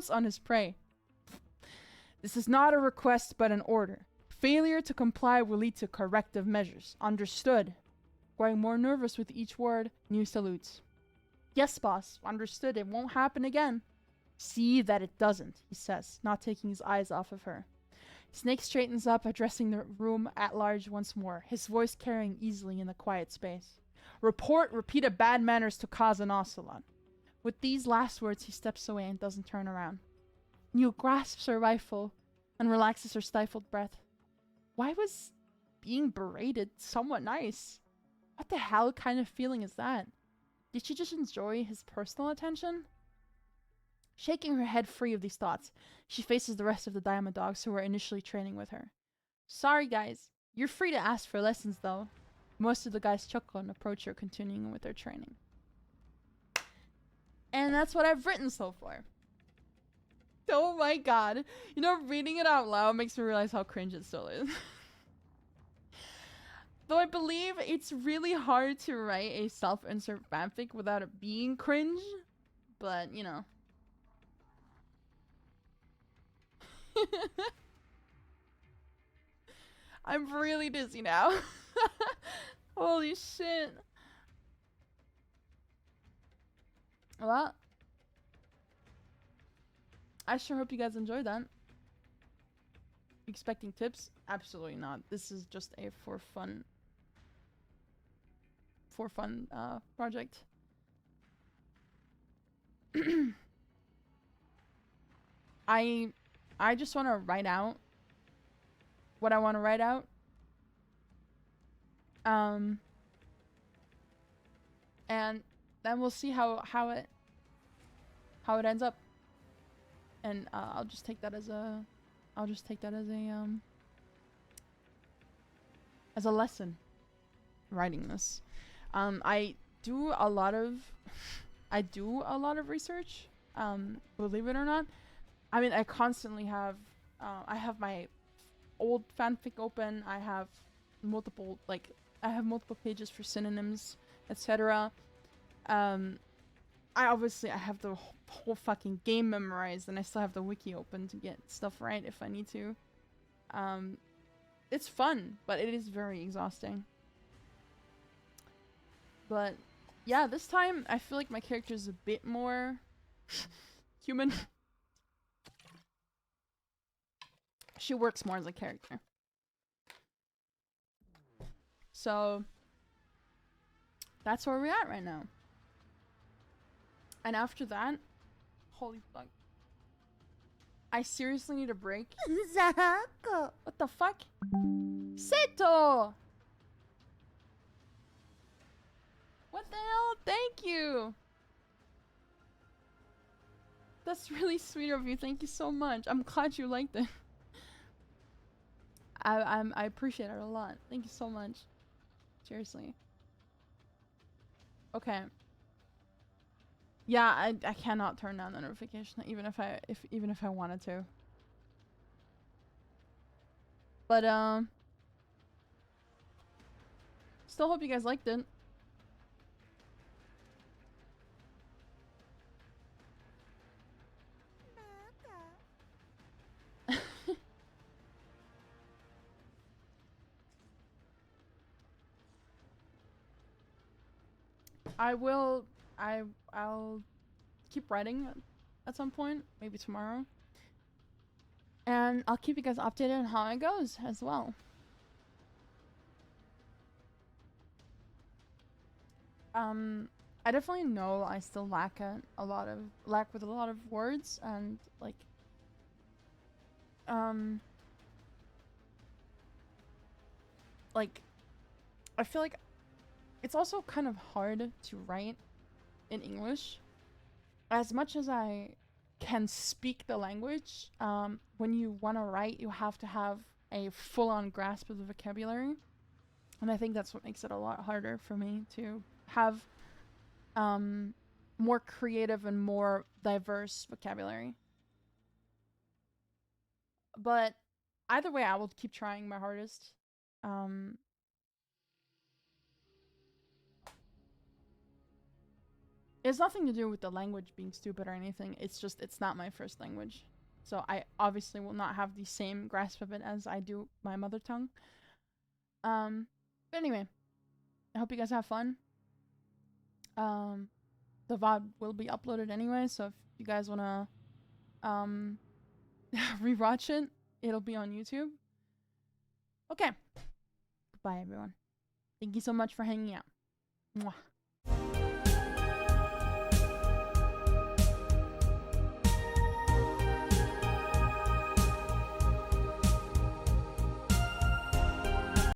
on his prey. This is not a request, but an order. Failure to comply will lead to corrective measures. Understood. Growing more nervous with each word, New salutes. Yes, boss. Understood. It won't happen again. See that it doesn't, he says, not taking his eyes off of her. Snake straightens up, addressing the room at large once more, his voice carrying easily in the quiet space. Report repeated bad manners to cause an ocelot. With these last words, he steps away and doesn't turn around. New grasps her rifle and relaxes her stifled breath. Why was being berated somewhat nice? What the hell kind of feeling is that? Did she just enjoy his personal attention? Shaking her head free of these thoughts, she faces the rest of the Diamond Dogs who were initially training with her. Sorry guys, you're free to ask for lessons though. Most of the guys chuckle and approach her, continuing with their training. And that's what I've written so far. Oh my god. You know, reading it out loud makes me realize how cringe it still is. Though I believe it's really hard to write a self-insert fanfic without it being cringe. But, you know. I'm really dizzy now. Holy shit. Well, I sure hope you guys enjoyed that. Expecting tips? Absolutely not. This is just a for fun project. I just want to write out what I want to write out. And then we'll see how it ends up. And I'll just take that as a lesson writing this. I do a lot of research, believe it or not. I mean, I constantly have I have my old fanfic open. I have multiple pages for synonyms, etc. I have the whole fucking game memorized, and I still have the wiki open to get stuff right if I need to. It's fun, but it is very exhausting. But yeah, this time I feel like my character is a bit more human. She works more as a character. So that's where we're at right now. And after that, holy fuck. I seriously need a break. What the fuck? Seto! What the hell? Thank you! That's really sweet of you. Thank you so much. I'm glad you liked it. I appreciate it a lot. Thank you so much. Seriously. Okay. Yeah, I cannot turn down the notification even if I wanted to. But still hope you guys liked it. I'll keep writing at some point, maybe tomorrow. And I'll keep you guys updated on how it goes as well. I definitely know I still lack with a lot of words and like I feel like it's also kind of hard to write in English. As much as I can speak the language, when you want to write, you have to have a full-on grasp of the vocabulary. And I think that's what makes it a lot harder for me to have more creative and more diverse vocabulary. But either way, I will keep trying my hardest. It's nothing to do with the language being stupid or anything. It's just, it's not my first language. So I obviously will not have the same grasp of it as I do my mother tongue. But anyway, I hope you guys have fun. The VOD will be uploaded anyway, so if you guys wanna rewatch it, it'll be on YouTube. Okay. Goodbye, everyone. Thank you so much for hanging out. Mwah.